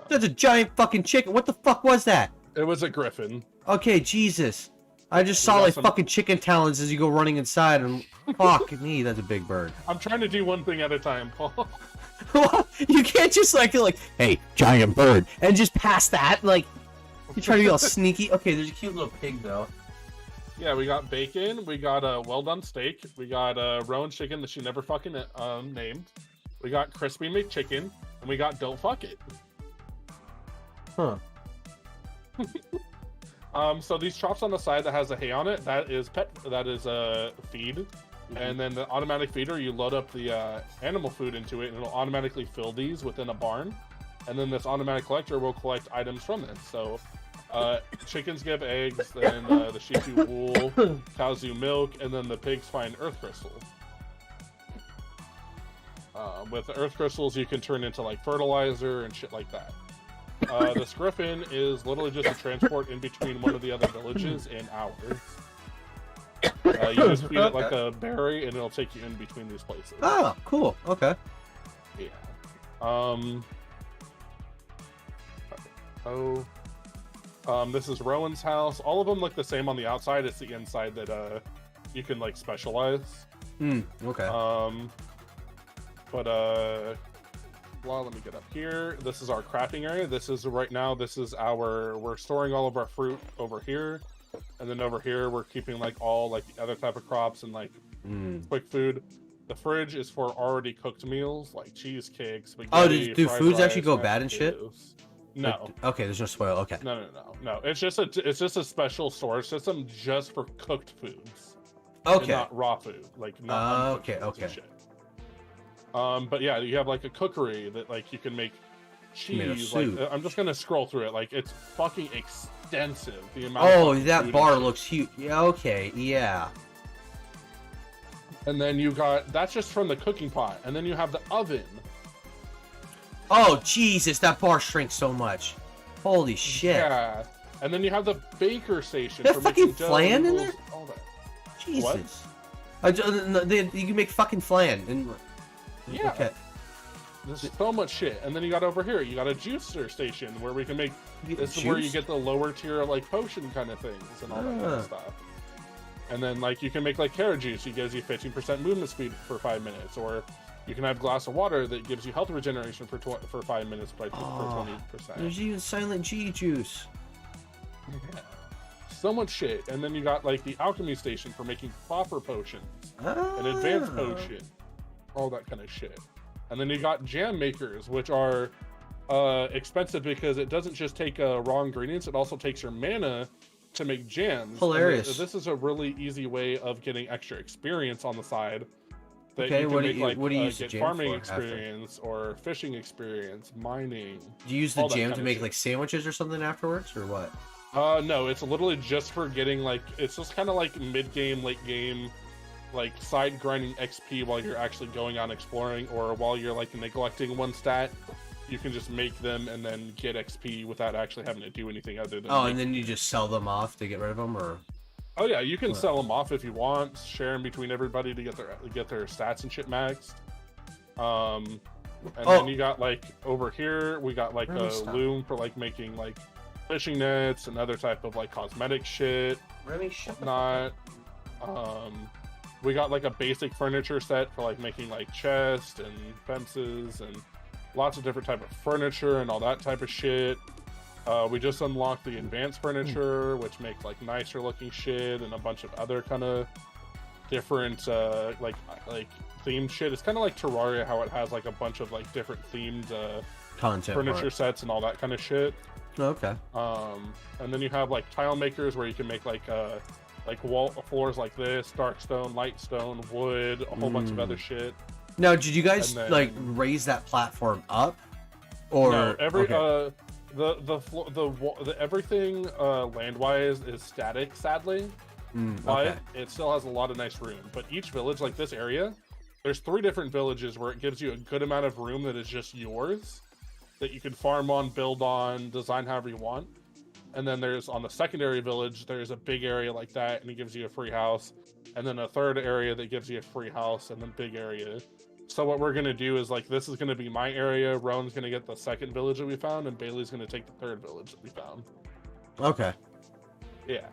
That's a giant fucking chicken. What the fuck was that? It was a griffin. Okay, Jesus. I just saw like fucking chicken talons as you go running inside, and fuck me, that's a big bird. I'm trying to do one thing at a time, Paul. You can't just like, hey, giant bird, and just pass that. Like, you try to be all sneaky. Okay, there's a cute little pig though. Yeah, we got bacon. We got a well-done steak. We got a Rowan chicken that she never fucking named. We got crispy McChicken, and we got don't fuck it. Huh. So these chops on the side that has a hay on it, that is feed. And then the automatic feeder, you load up the animal food into it, and it'll automatically fill these within a barn. And then this automatic collector will collect items from this. So chickens give eggs, then the sheep do wool, cows do milk, and then the pigs find earth crystals. With the earth crystals, you can turn into like fertilizer and shit like that. This griffin is literally just a transport in between one of the other villages and ours. You just feed it like a berry, and it'll take you in between these places. Oh, cool. Okay. Yeah. This is Rowan's house. All of them look the same on the outside. It's the inside that you can like specialize. Okay. Well, let me get up here. This is our crafting area. This is right now. This is we're storing all of our fruit over here, and then over here we're keeping like all like the other type of crops and like quick food. The fridge is for already cooked meals like cheesecakes. Spaghetti, do foods actually go bad and shit? No. Okay, there's no spoil. Okay. No. It's just a special storage system just for cooked foods. Okay. Not raw food. Like not okay. Shit. But yeah, you have like a cookery that like you can make cheese. Like, I'm just gonna scroll through it. Like it's fucking extensive. The amount. That bar looks huge. Yeah. Okay. Yeah. And then you got that's just from the cooking pot, and then you have the oven. Oh Jesus, that bar shrinks so much. Holy shit. Yeah. And then you have the baker station. That for fucking making flan in there? All that. Jesus. You can make fucking flan and. Yeah. Okay. There's so much shit. And then you got over here, you got a juicer station where we can make this is where you get the lower tier like potion kind of things and all that kind of stuff. And then like you can make like carrot juice, it gives you 15% movement speed for 5 minutes, or you can have a glass of water that gives you health regeneration for 5 minutes for 20%. There's even Silent G juice. Yeah. So much shit. And then you got like the alchemy station for making copper potions, an advanced potion, all that kind of shit. And then you got jam makers, which are expensive because it doesn't just take raw ingredients, it also takes your mana to make jams. Hilarious. This is a really easy way of getting extra experience on the side. That Okay, you can make, what do you use the get jam farming for experience or fishing experience, mining. Do you use the jam to make shit. like sandwiches or something afterwards, or what? No, it's literally just for getting like, it's just kind of like mid-game, late-game, like side grinding XP while you're actually going on exploring, or while you're like neglecting one stat. You can just make them and then get XP without actually having to do anything other than. Oh, and then you just sell them off to get rid of them, or? Oh yeah, you can sell them off if you want. Share them between everybody to get their stats and shit maxed. And then you got like over here, we got like a loom for like making like fishing nets and other type of like cosmetic shit. Really? Not. We got like a basic furniture set for like making like chests and fences and lots of different type of furniture and all that type of shit. We just unlocked the advanced furniture, which makes like nicer looking shit and a bunch of other kind of different like themed shit. It's kind of like Terraria, how it has like a bunch of like different themed content furniture sets and all that kind of shit. Okay. And then you have like tile makers where you can make like wall floors like this, dark stone, light stone, wood, a whole bunch of other shit. Now, did you guys like raise that platform up, or no? The everything land wise is static, sadly, but it still has a lot of nice room. But each village, like this area, there's 3 different villages where it gives you a good amount of room that is just yours, that you can farm on, build on, design however you want. And then there's on the secondary village, there's a big area like that, and it gives you a free house. And then a third area that gives you a free house, and then big area. So what we're gonna do is like, this is gonna be my area. Rowan's gonna get the second village that we found, and Bailey's gonna take the third village that we found. Okay. Yeah.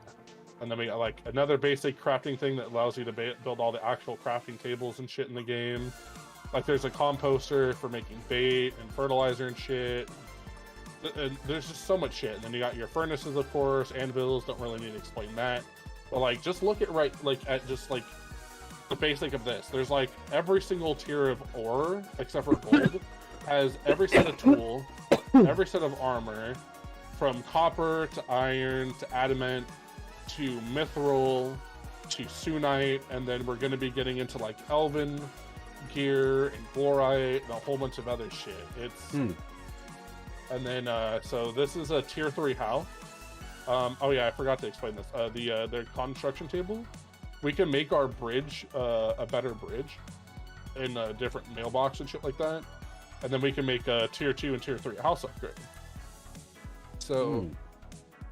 And then we got like another basic crafting thing that allows you to build all the actual crafting tables and shit in the game. Like there's a composter for making bait and fertilizer and shit. And there's just so much shit. And then you got your furnaces, of course, anvils. Don't really need to explain that. But like, just look at the basic of this. There's like every single tier of ore, except for gold, has every set of tool, every set of armor, from copper to iron to adamant to mithril to sunite, and then we're going to be getting into like elven gear and glorite and a whole bunch of other shit. It's and then so this is a tier 3 house. Oh yeah, I forgot to explain this. Their construction table. We can make our bridge a better bridge in a different mailbox and shit like that. And then we can make a tier 2 and tier 3 house upgrade. So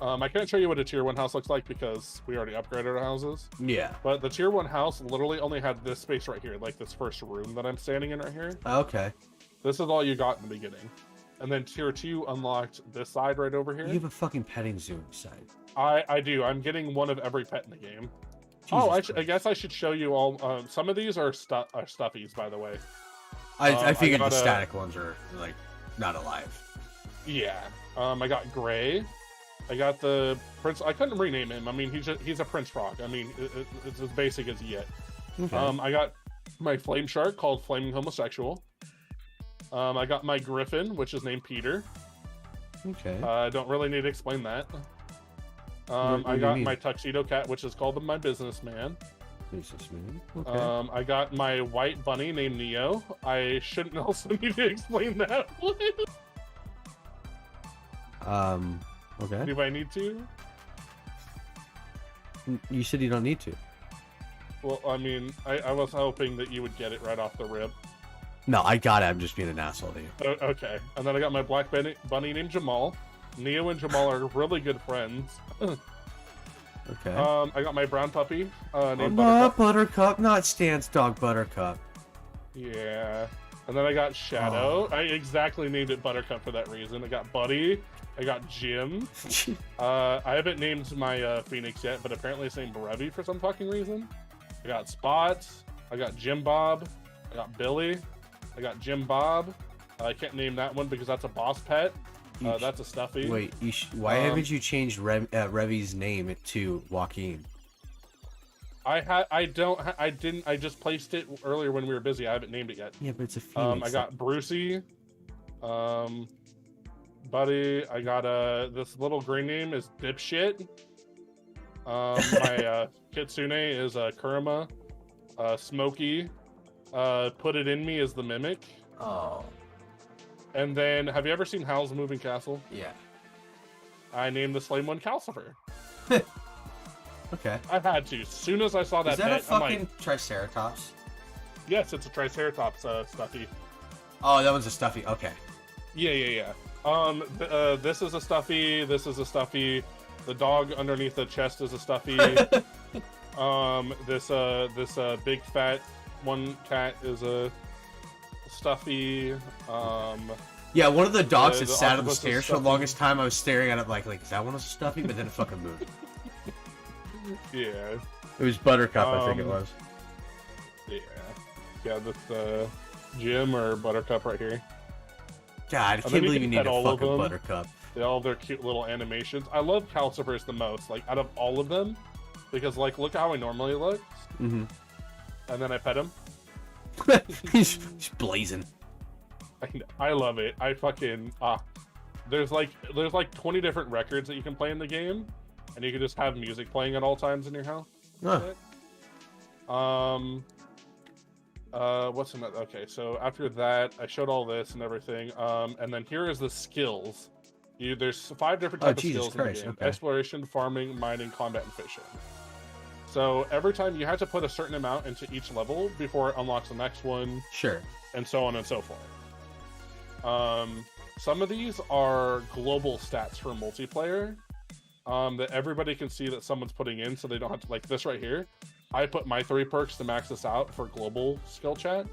I can't show you what a tier 1 house looks like because we already upgraded our houses. Yeah. But the tier 1 house literally only had this space right here, like this first room that I'm standing in right here. Okay. This is all you got in the beginning. And then tier 2 unlocked this side right over here. You have a fucking petting zoo side. I do. I'm getting one of every pet in the game. I guess I should show you all. Some of these are stuffies, by the way. I figured the static ones are like not alive. Yeah. I got Gray. I got the Prince. I couldn't rename him. I mean, he's a Prince Frog. I mean, it's as basic as you get. Okay. I got my Flame Shark called Flaming Homosexual. I got my Griffin, which is named Peter. Okay. I don't really need to explain that. I got my Tuxedo Cat, which is called my Businessman. Businessman. Okay. I got my white bunny named Neo. I shouldn't also need to explain that one. Okay. Do I need to? You said you don't need to. Well, I mean, I was hoping that you would get it right off the rip. No, I got it. I'm just being an asshole to you. Okay. And then I got my black bunny named Jamal. Neo and Jamal are really good friends. Okay. I got my brown puppy named Buttercup. Buttercup, not Stan's dog, Buttercup. Yeah. And then I got Shadow. I exactly named it Buttercup for that reason. I got Buddy. I got Jim. I haven't named my Phoenix yet, but apparently it's named Revy for some fucking reason. I got Spots. I got Jim Bob. I got Billy. I got Jim Bob. I can't name that one because that's a boss pet. That's a stuffy. Wait, why haven't you changed Revy's name to Joaquin? I didn't. I just placed it earlier when we were busy. I haven't named it yet. Yeah, but it's a Phoenix. I got Brucey. Buddy. I got this little green name is Dipshit. My Kitsune is Kurama. Smokey. Put It In Me is the Mimic. Oh. And then, have you ever seen Howl's Moving Castle? Yeah. I named the slime one Calcifer. Okay. I had to. As soon as I saw that, is that pet, a fucking I'm like, Triceratops? yes, it's a Triceratops stuffy. Oh, that one's a stuffy. Okay. Yeah. This is a stuffy. This is a stuffy. The dog underneath the chest is a stuffy. This big fat one cat is a stuffy. Yeah, one of the dogs that the sat on the octopus is stairs for the stuffy. longest time. I was staring at it like, is that one a stuffy? But then it fucking moved. Yeah. It was Buttercup, I think it was. Yeah. This Jim or Buttercup right here. God, I then can't you believe can you need pet a all of fucking them. Buttercup. They all have their cute little animations. I love Calcifer's the most, like out of all of them, because like look how he normally looks, Mm-hmm. and then I pet him. he's blazing. I love it. I fucking there's like 20 different records that you can play in the game, and you can just have music playing at all times in your house. What's another? Okay, so after that, I showed all this and everything. And then here is the skills. There's 5 different types of skills in the game: exploration, farming, mining, combat, and fishing. So every time you have to put a certain amount into each level before it unlocks the next one. Sure. And so on and so forth. Some of these are global stats for multiplayer that everybody can see that someone's putting in, so they don't have to, like this right here. I put my 3 perks to max this out for global skill chat,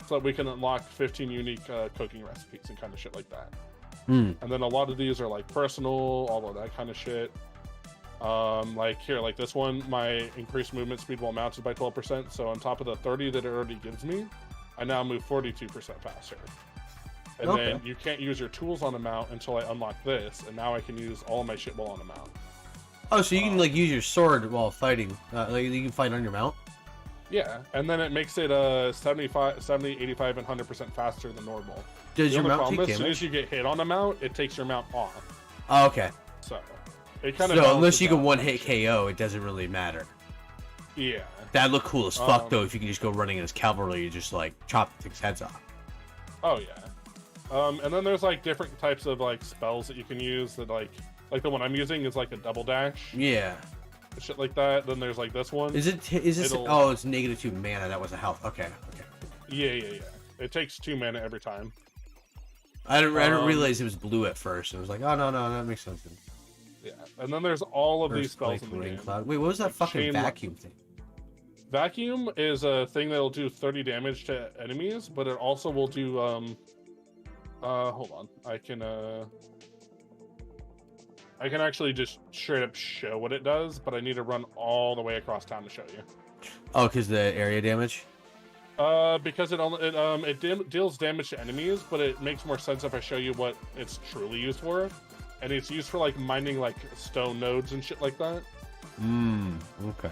so that we can unlock 15 unique cooking recipes and kind of shit like that. And then a lot of these are like personal, all of that kind of shit. Like here, like this one, my increased movement speed while mounted by 12%. So on top of the 30 that it already gives me, I now move 42% faster. And then you can't use your tools on a mount until I unlock this, and now I can use all of my shit while on a mount. Oh, so you can like use your sword while fighting. Like you can fight on your mount. Yeah, and then it makes it 70, 85, and 100% faster than normal. Does your mount take damage? As soon damage? as you get hit on a mount, it takes your mount off. Oh, okay. So it kind of so unless you can one hit KO, it doesn't really matter. Yeah. That'd look cool as fuck though if you can just go running in as cavalry and just like chop things heads off. Oh yeah. And then there's like different types of like spells that you can use that like the one I'm using is like a double dash. Yeah. Shit like that. Then there's like this one. Is this? Oh, it's -2 mana. That was a health. Okay. Yeah. It takes 2 mana every time. I didn't realize it was blue at first. I was like, oh no, that makes sense. Yeah, and then there's all of these spells in the rain game. cloud. Wait, what was that Like fucking vacuum thing? Vacuum is a thing that'll do 30 damage to enemies, but it also will do hold on. I can actually just straight up show what it does, but I need to run all the way across town to show you. Oh, because the area damage? Because it deals damage to enemies, but it makes more sense if I show you what it's truly used for. And it's used for like mining like stone nodes and shit like that. Okay.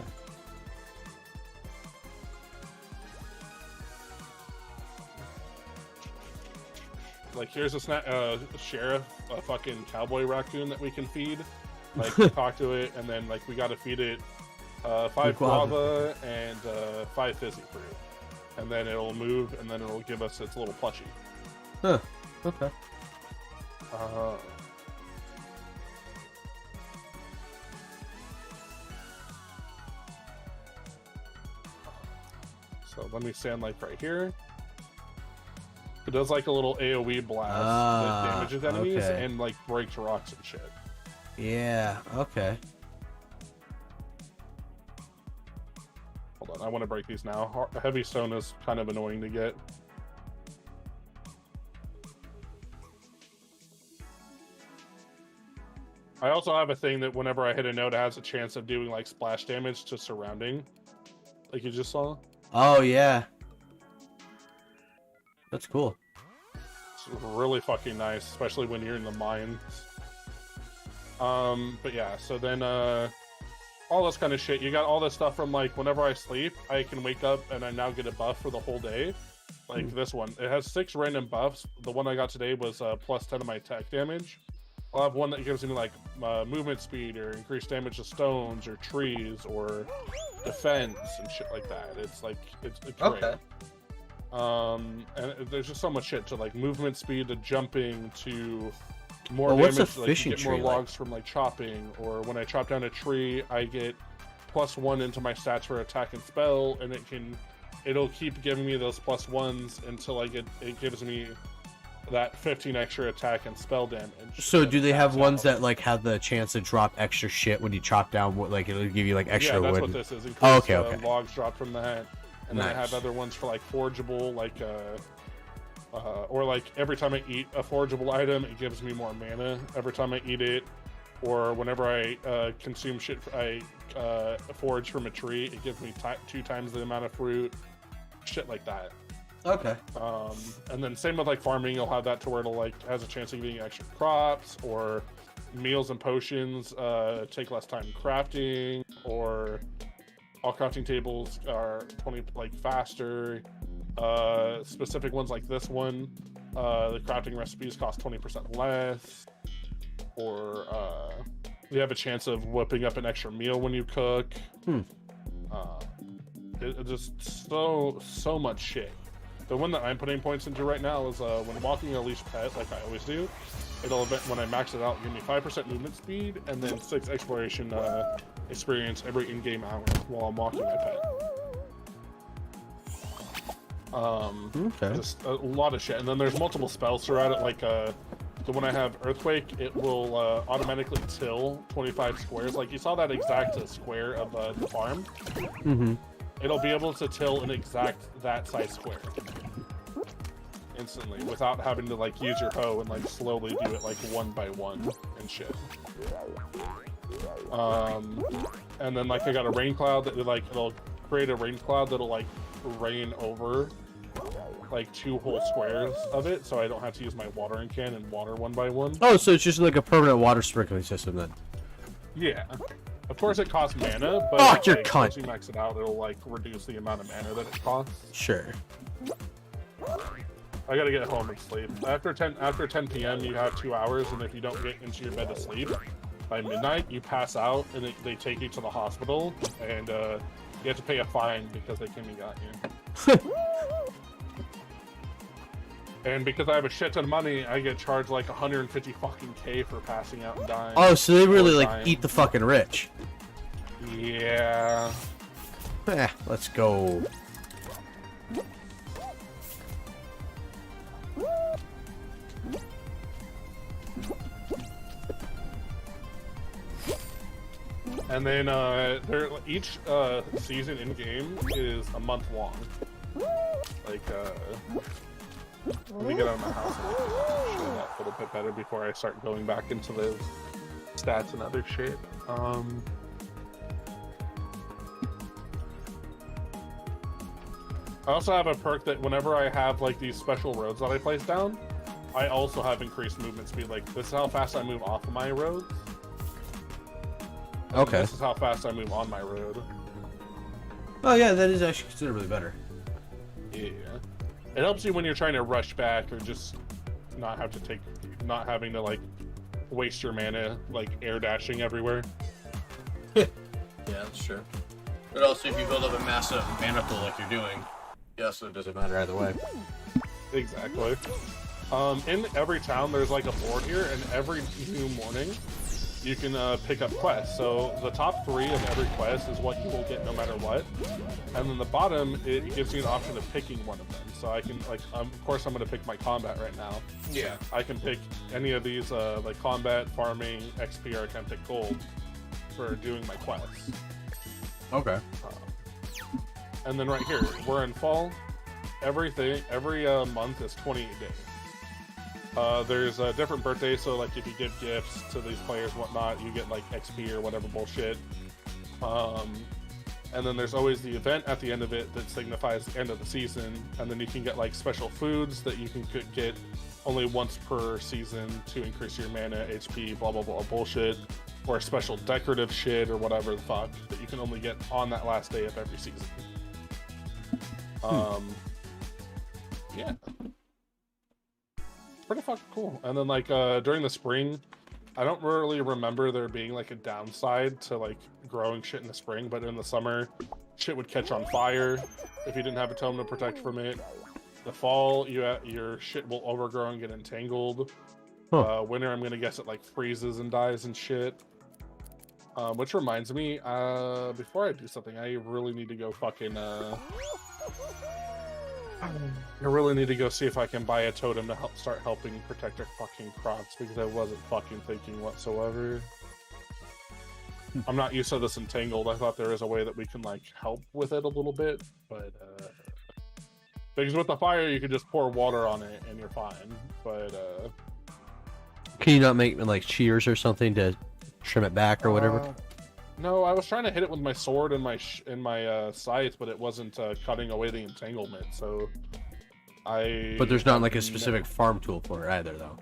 Like here's a sheriff, a fucking cowboy raccoon that we can feed. Like talk to it, and then like we gotta feed it 5 guava and 5 fizzy fruit, and then it'll move, and then it'll give us its little plushie. Huh. Okay. So let me stand like right here. It does like a little AoE blast that damages enemies and like breaks rocks and shit. Yeah, okay. Hold on, I want to break these now. Heavy stone is kind of annoying to get. I also have a thing that whenever I hit a node, it has a chance of doing like splash damage to surrounding, like you just saw. Oh yeah. That's cool. It's really fucking nice, especially when you're in the mines. But yeah, so then all this kind of shit. You got all this stuff from like whenever I sleep, I can wake up and I now get a buff for the whole day. Like this one, it has 6 random buffs. The one I got today was +10 of my attack damage, I'll have one that gives me like movement speed or increased damage to stones or trees or defense and shit like that. It's like it's great. Okay. And there's just so much shit to like movement speed to jumping to more Well, what's damage. a Like, you fishing get more tree logs from like chopping, or when I chop down a tree, I get +1 into my stats for attack and spell, and it'll keep giving me those +1s until it gives me that 15 extra attack and spell damage. So do they have ones out. that like have the chance to drop extra shit when you chop down? Like it'll give you like extra Yeah, that's wood. what this is. Increase, Oh, okay. Logs drop from that, and then I Nice. have other ones for like forgeable, like or like every time I eat a forgeable item, it gives me more mana every time I eat it, or whenever I consume shit, I forage from a tree, it gives me 2 times the amount of fruit, shit like that. Okay. And then same with like farming, you'll have that to where it'll like has a chance of getting extra crops, or meals and potions take less time crafting, or all crafting tables are 20 like faster. Specific ones like this one, the crafting recipes cost 20% less, or you have a chance of whipping up an extra meal when you cook. It just so much shit. The one that I'm putting points into right now is when walking a leash pet, like I always do, when I max it out, give me 5% movement speed and then 6 exploration experience every in-game hour while I'm walking my pet. Okay. Just a lot of shit. And then there's multiple spells throughout it, like the one I have, Earthquake, it will automatically till 25 squares. Like you saw that exact square of the farm. Mm-hmm. It'll be able to till an exact that size square instantly without having to like use your hoe and like slowly do it like one by one and shit. And then like I got a rain cloud that it'll create a rain cloud that'll like rain over like 2 whole squares of it, so I don't have to use my watering can and water one by one. Oh, so it's just like a permanent water sprinkling system then. Yeah. Of course it costs mana, but Oh, you're cunt. once you max it out, it'll like reduce the amount of mana that it costs. Sure. I gotta get home and sleep. After 10 p.m. you have 2 hours, and if you don't get into your bed to sleep by midnight, you pass out, and they take you to the hospital, and you have to pay a fine because they came and got you. And because I have a shit ton of money, I get charged like 150 fucking K for passing out and dying. Oh, so they really Or like dying. eat the fucking rich. Yeah. Let's go. And then each season in game is a month long. Like let me get out of my house and show that a little bit better before I start going back into the stats and other shit. I also have a perk that whenever I have like these special roads that I place down, I also have increased movement speed. Like this is how fast I move off of my roads. And Okay. this is how fast I move on my road. Oh yeah, that is actually considerably better. Yeah. It helps you when you're trying to rush back or just not having to like waste your mana like air dashing everywhere. Yeah, that's true. But also, if you build up a massive mana pool like you're doing, yes, it doesn't matter either way. Exactly. In every town there's like a board here, and every new morning you can pick up quests. So the top 3 of every quest is what you will get no matter what, and then the bottom it gives you an option of picking one of them. So I can like of course I'm gonna pick my combat right now. Yeah. I can pick any of these like combat, farming, XP, or I can pick gold for doing my quests. Okay. And then right here, we're in fall. Every month is 28 days. There's a different birthday, so like if you give gifts to these players and whatnot, you get like XP or whatever bullshit. And then there's always the event at the end of it that signifies the end of the season, and then you can get like special foods that you can get only once per season to increase your mana, HP, blah blah blah bullshit, or special decorative shit or whatever the fuck that you can only get on that last day of every season. Yeah. Pretty fucking cool. And then like during the spring, I don't really remember there being like a downside to like growing shit in the spring, but in the summer, shit would catch on fire if you didn't have a totem to protect from it. The fall, your shit will overgrow and get entangled. Huh. Winter, I'm gonna guess it like freezes and dies and shit. Which reminds me, before I do something, I really need to go fucking I really need to go see if I can buy a totem to start helping protect our fucking crops, because I wasn't fucking thinking whatsoever. I'm not used to this entangled. I thought there was a way that we can like help with it a little bit, but because with the fire you could just pour water on it and you're fine. But can you not make like shears or something to trim it back or whatever? No, I was trying to hit it with my sword and my scythe, but it wasn't cutting away the entanglement. So But there's not like a specific farm tool for it either, though.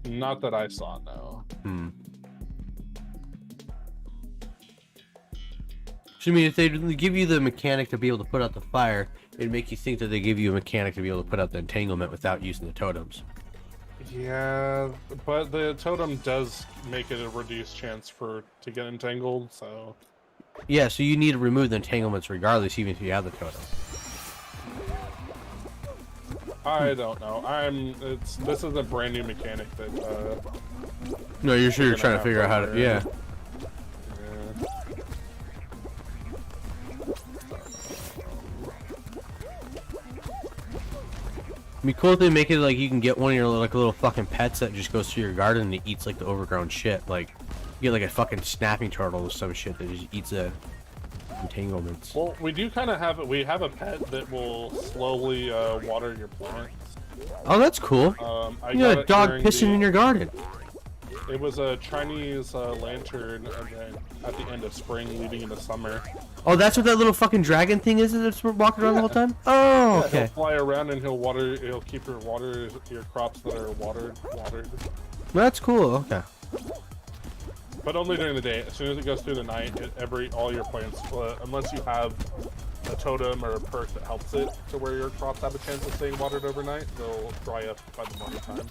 Not that I saw, no. So I mean, if they give you the mechanic to be able to put out the fire, it'd make you think that they give you a mechanic to be able to put out the entanglement without using the totems. Yeah, but the totem does make it a reduced chance to get entangled, so... Yeah, so you need to remove the entanglements regardless, even if you have the totem. I don't know. This is a brand new mechanic that, No, you're sure you're trying to figure out how to... Yeah. It'd be cool if they make it like you can get one of your like little fucking pets that just goes through your garden and it eats like the overgrown shit. Like you get like a fucking snapping turtle or some shit that just eats the entanglements. Well, we do kind of have it. We have a pet that will slowly water your plants. Oh, that's cool. You got a dog pissing in your garden. It was a Chinese lantern event at the end of spring leading into summer. Oh, that's what that little fucking dragon thing is that's walking around the whole time? Oh, okay. He'll fly around and he'll keep your crops that are watered. That's cool, okay. But only during the day. As soon as it goes through the night, all your plants, unless you have a totem or a perk that helps it to where your crops have a chance of staying watered overnight, they'll dry up by the morning time.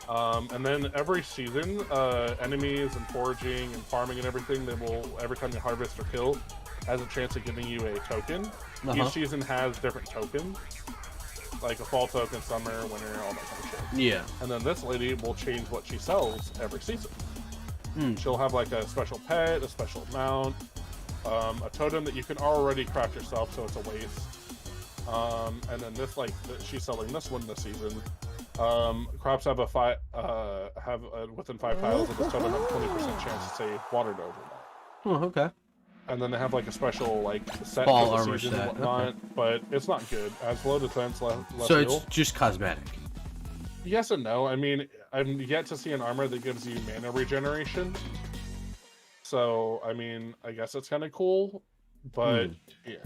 And then every season, enemies and foraging and farming and everything, every time you harvest or kill, has a chance of giving you a token. Each season has different tokens, like a fall token, summer, winter, all that kind of shit. Yeah. And then this lady will change what she sells every season. She'll have like a special pet, a special mount, a totem that you can already craft yourself, so it's a waste. And then this, she's selling this one this season. Crops have within 5 tiles of this totem have a 20% chance to stay watered overnight. Oh, okay. And then they have like a special set fall for the armor season set, and whatnot, but it's not good. As low defense, less so heal. it's just cosmetic. Yes and no. I mean, I've yet to see an armor that gives you mana regeneration. So, I mean, I guess it's kind of cool, but yeah.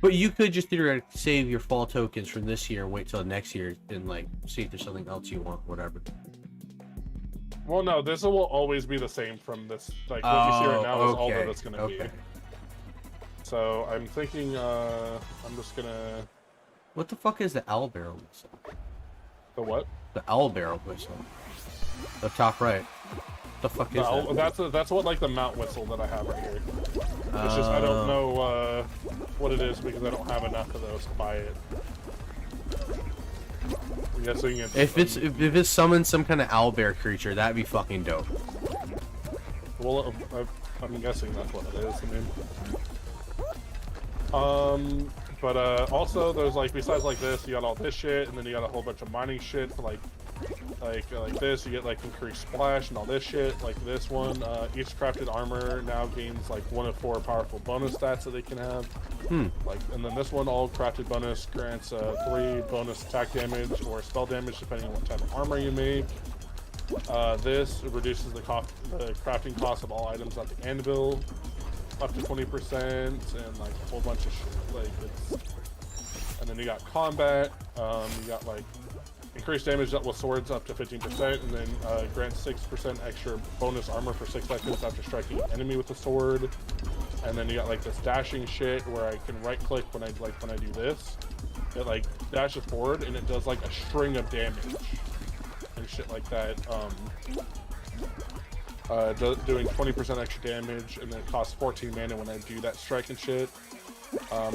But you could just theoretically save your fall tokens from this year and wait till next year and like see if there's something else you want, whatever. Well, no, this will always be the same from this. Like what you see right now is all that it's going to be. So I'm thinking, I'm just gonna. What the fuck is the owl barrel whistle? The what? The owl barrel whistle. The top right. The fuck is that? That's what like the mount whistle that I have right here. It's just I don't know what it is because I don't have enough of those to buy it. I'm guessing if it summons some kind of owlbear creature, that'd be fucking dope. Well, I'm guessing that's what it is. I mean, but also there's like besides like this, you got all this shit, and then you got a whole bunch of mining shit for like this. You get like increased splash and all this shit. Like this one, each crafted armor now gains like 1 of 4 powerful bonus stats that they can have. Like, and then this one, all crafted bonus grants 3 bonus attack damage or spell damage depending on what type of armor you make. This reduces the crafting cost of all items at the anvil up to 20%, and like a whole bunch of shit. Like it's, and then you got combat. You got like increased damage with swords up to 15%, and then grants 6% extra bonus armor for 6 seconds after striking an enemy with a sword. And then you got like this dashing shit where I can right click when I do this, it like dashes forward and it does like a string of damage and shit like that. Doing 20% extra damage, and then it costs 14 mana when I do that strike and shit.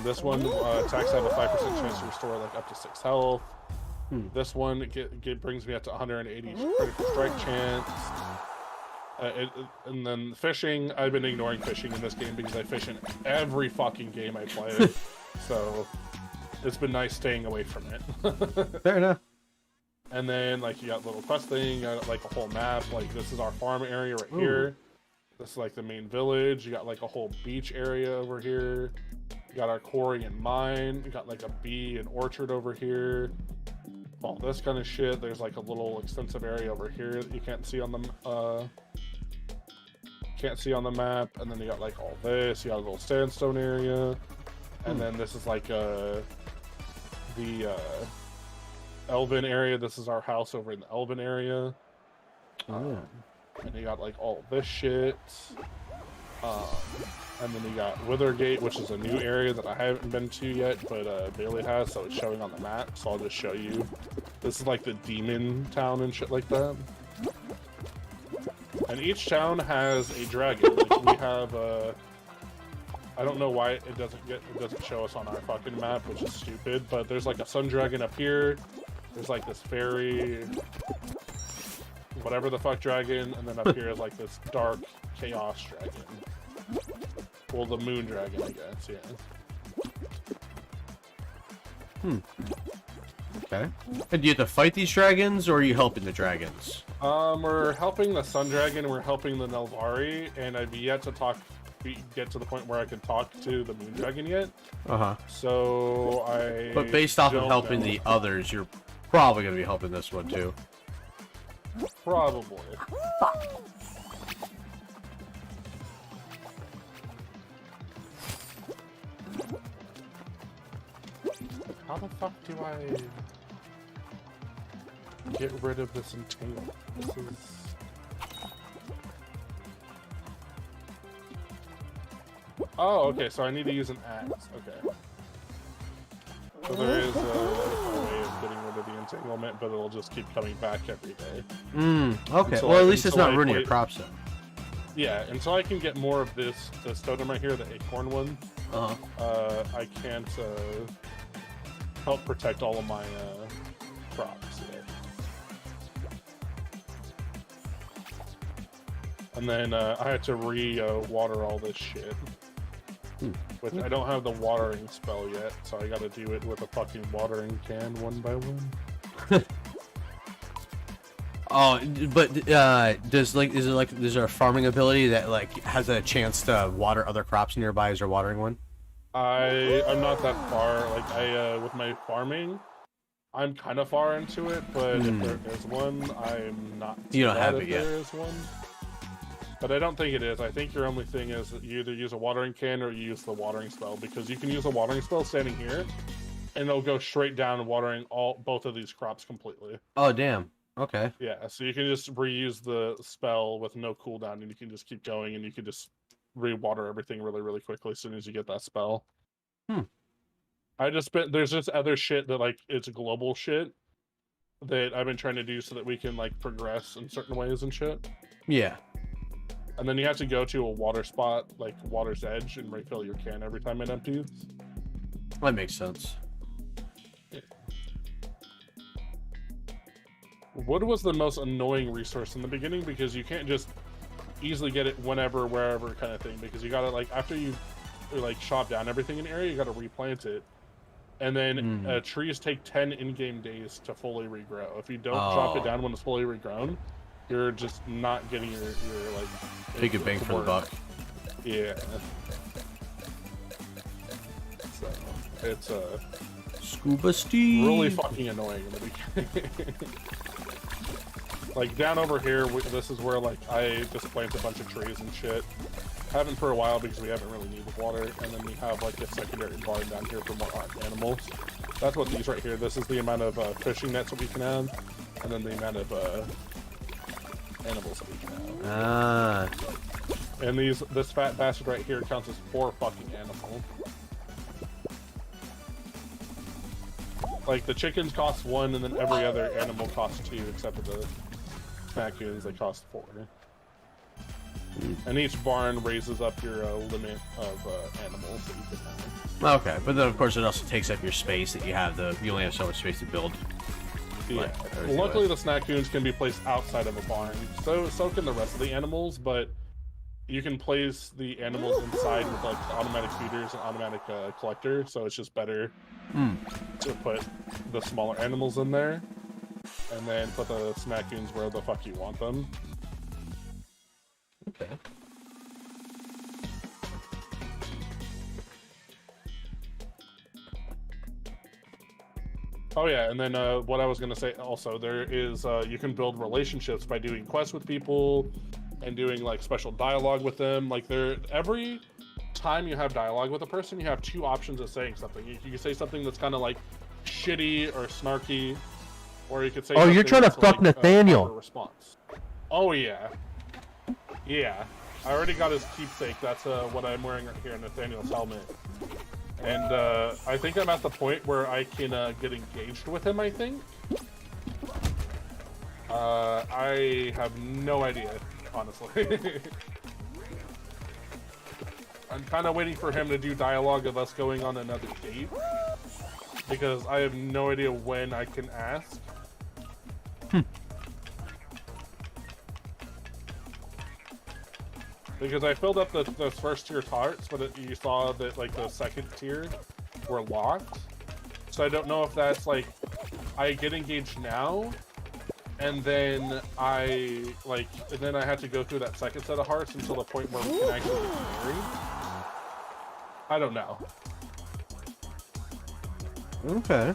This one, attacks have a 5% chance to restore like up to 6 health. This one brings me up to 180 critical strike chance. And then fishing, I've been ignoring fishing in this game because I fish in every fucking game I play. So it's been nice staying away from it. Fair enough. And then like you got little quest thing, you got like a whole map. Like this is our farm area right here. This is like the main village. You got like a whole beach area over here. You got our quarry and mine. You got like a bee and orchard over here. All this kind of shit. There's like a little extensive area over here that you can't see on the map. And then you got like all this. You got a little sandstone area. And then this is like the Elven area. This is our house over in the Elven area. And you got like all this shit. And then you got Withergate, which is a new area that I haven't been to yet, but Bailey has, so it's showing on the map. So I'll just show you. This is like the demon town and shit like that. And each town has a dragon. Like we have I don't know why it doesn't show us on our fucking map, which is stupid, but there's like a sun dragon up here. There's like this fairy, whatever the fuck dragon, and then up here is like this dark chaos dragon. Well, the moon dragon, I guess, yeah. Okay. And do you have to fight these dragons, or are you helping the dragons? We're helping the sun dragon, we're helping the Nelvari, and I've yet to get to the point where I can talk to the moon dragon yet. So But based off of helping the others, you're probably going to be helping this one too. Probably. How the fuck do I get rid of this entanglement? This is... Oh, okay, so I need to use an axe. Okay. So there is a way of getting rid of the entanglement, but it'll just keep coming back every day. Okay. Well, at least it's not ruining your crops then. Yeah, until I can get more of the totem right here, the acorn one, I can't help protect all of my crops. Yeah. And then I had to water all this shit. Which I don't have the watering spell yet, so I gotta do it with a fucking watering can one by one. Oh, but is there a farming ability that like has a chance to water other crops nearby as you're watering one? I'm not that far. Like with my farming, I'm kind of far into it, but if there is one, I'm not. You don't have it yet. There is one. But I don't think it is. I think your only thing is that you either use a watering can or you use the watering spell, because you can use a watering spell standing here, and it'll go straight down watering both of these crops completely. Oh damn! Okay. Yeah, so you can just reuse the spell with no cooldown, and you can just keep going, and you can just re-water everything really, really quickly as soon as you get that spell. There's just other shit that like it's global shit that I've been trying to do so that we can like progress in certain ways and shit. Yeah. And then you have to go to a water spot, like Water's Edge, and refill your can every time it empties. That makes sense. Yeah. Wood was the most annoying resource in the beginning because you can't just easily get it whenever, wherever kind of thing. Because you gotta, like, after you like chop down everything in the area, you gotta replant it. And then trees take 10 in-game days to fully regrow. If you don't chop it down when it's fully regrown, you're just not getting your like take a bang for the buck. Yeah. So it's Scuba Steve. Really fucking annoying in the beginning. Like down over here, this is where like I just plant a bunch of trees and shit. Haven't for a while because we haven't really needed water, and then we have like a secondary barn down here for more animals. That's what these right here. This is the amount of fishing nets that we can have, and then the amount of animals that we can have. And this fat bastard right here counts as 4 fucking animals. Like, the chickens cost 1, and then every other animal costs 2, except for the raccoons, they cost 4. And each barn raises up your limit of animals that you can have. Okay, but then of course it also takes up your space that you have. You only have so much space to build. Yeah. Well, luckily the snackoons can be placed outside of a barn. So can the rest of the animals, but you can place the animals inside with like automatic feeders and automatic collector. So it's just better to put the smaller animals in there, and then put the snackoons where the fuck you want them. Okay. Oh yeah, and then what I was gonna say also, there is you can build relationships by doing quests with people and doing like special dialogue with them. Like every time you have dialogue with a person, you have 2 options of saying something. You can say something that's kind of like shitty or snarky, or you could say. Oh, you're trying to fuck Nathaniel. Response. Oh yeah, yeah. I already got his keepsake. That's what I'm wearing right here, Nathaniel's helmet. And I think I'm at the point where I can get engaged with him, I think. I have no idea, honestly. I'm kind of waiting for him to do dialogue of us going on another date. Because I have no idea when I can ask. Because I filled up the first tier tarts, but you saw that like the second tier were locked. So I don't know if that's like I get engaged now, and then I had to go through that second set of hearts until the point where we can actually get married. I don't know. Okay.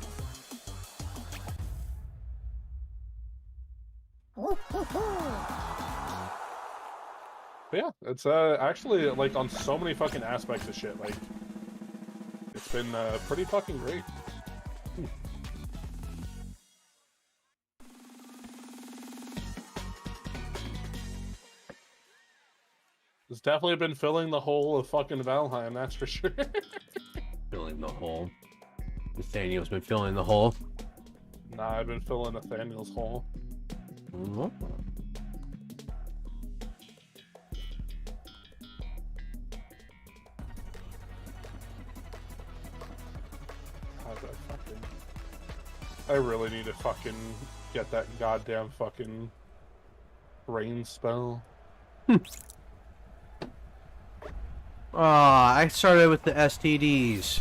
But yeah, it's actually like on so many fucking aspects of shit. Like, it's been pretty fucking great. It's definitely been filling the hole of fucking Valheim, that's for sure. Filling the hole. Nathaniel's been filling the hole. Nah, I've been filling Nathaniel's hole. I really need to fucking get that goddamn fucking rain spell. I started with the STDs.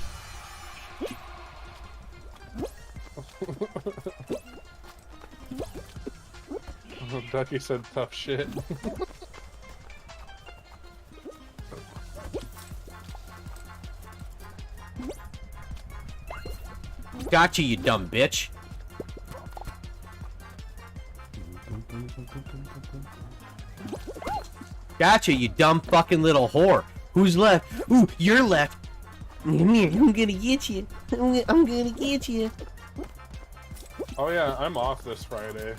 Ducky said tough shit. Gotcha, you dumb bitch. Gotcha, you dumb fucking little whore. Who's left? Ooh, you're left. Come here, I'm gonna get you. I'm gonna get you. Oh yeah, I'm off this Friday.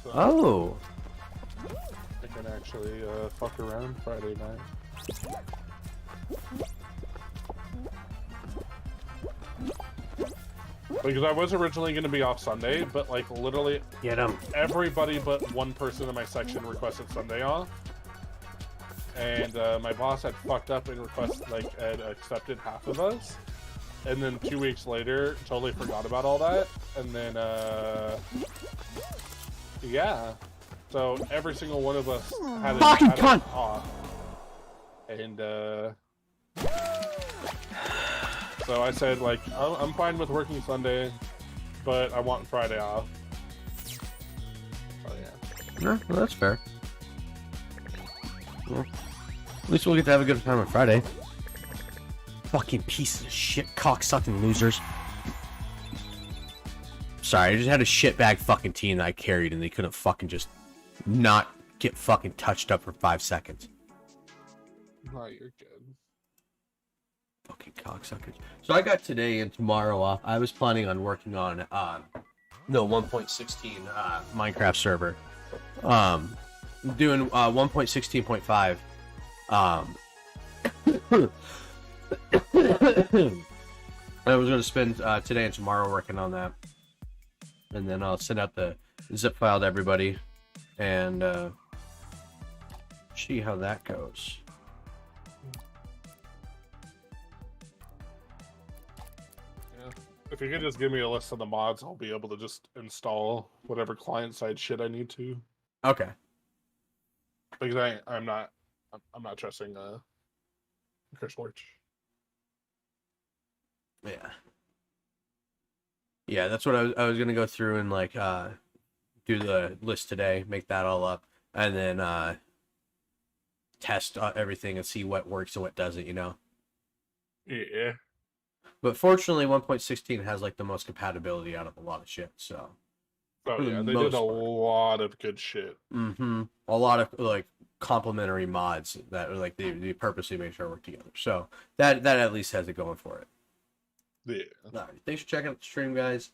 So Oh. I can actually fuck around Friday night. Because I was originally going to be off Sunday, but like literally Get him. everybody but one person in my section requested Sunday off. And my boss had fucked up and had accepted half of us. And then 2 weeks later, totally forgot about all that. And then, yeah. So every single one of us had it off. And, so I said, like, I'm fine with working Sunday, but I want Friday off. Oh, yeah. No, well, that's fair. Well, at least we'll get to have a good time on Friday. Fucking pieces of shit, cocksucking losers. Sorry, I just had a shitbag fucking team that I carried and they couldn't fucking just not get fucking touched up for 5 seconds. No, you're good. Fucking cocksuckers. So I got today and tomorrow off. I was planning on working on 1.16 Minecraft server. Doing 1.16.5. I was going to spend today and tomorrow working on that. And then I'll send out the zip file to everybody and see how that goes. Yeah. If you could just give me a list of the mods, I'll be able to just install whatever client-side shit I need to. Okay. Because I'm not trusting Chris Lorch. Yeah. Yeah, that's what I was gonna go through and like do the list today, make that all up, and then test everything and see what works and what doesn't, you know. Yeah. But fortunately, 1.16 has like the most compatibility out of a lot of shit. So. Oh yeah, they did a lot of good shit. Mm-hmm. A lot of like complementary mods that are like they purposely make sure work together. So that at least has it going for it. Yeah. All right. Thanks for checking out the stream, guys.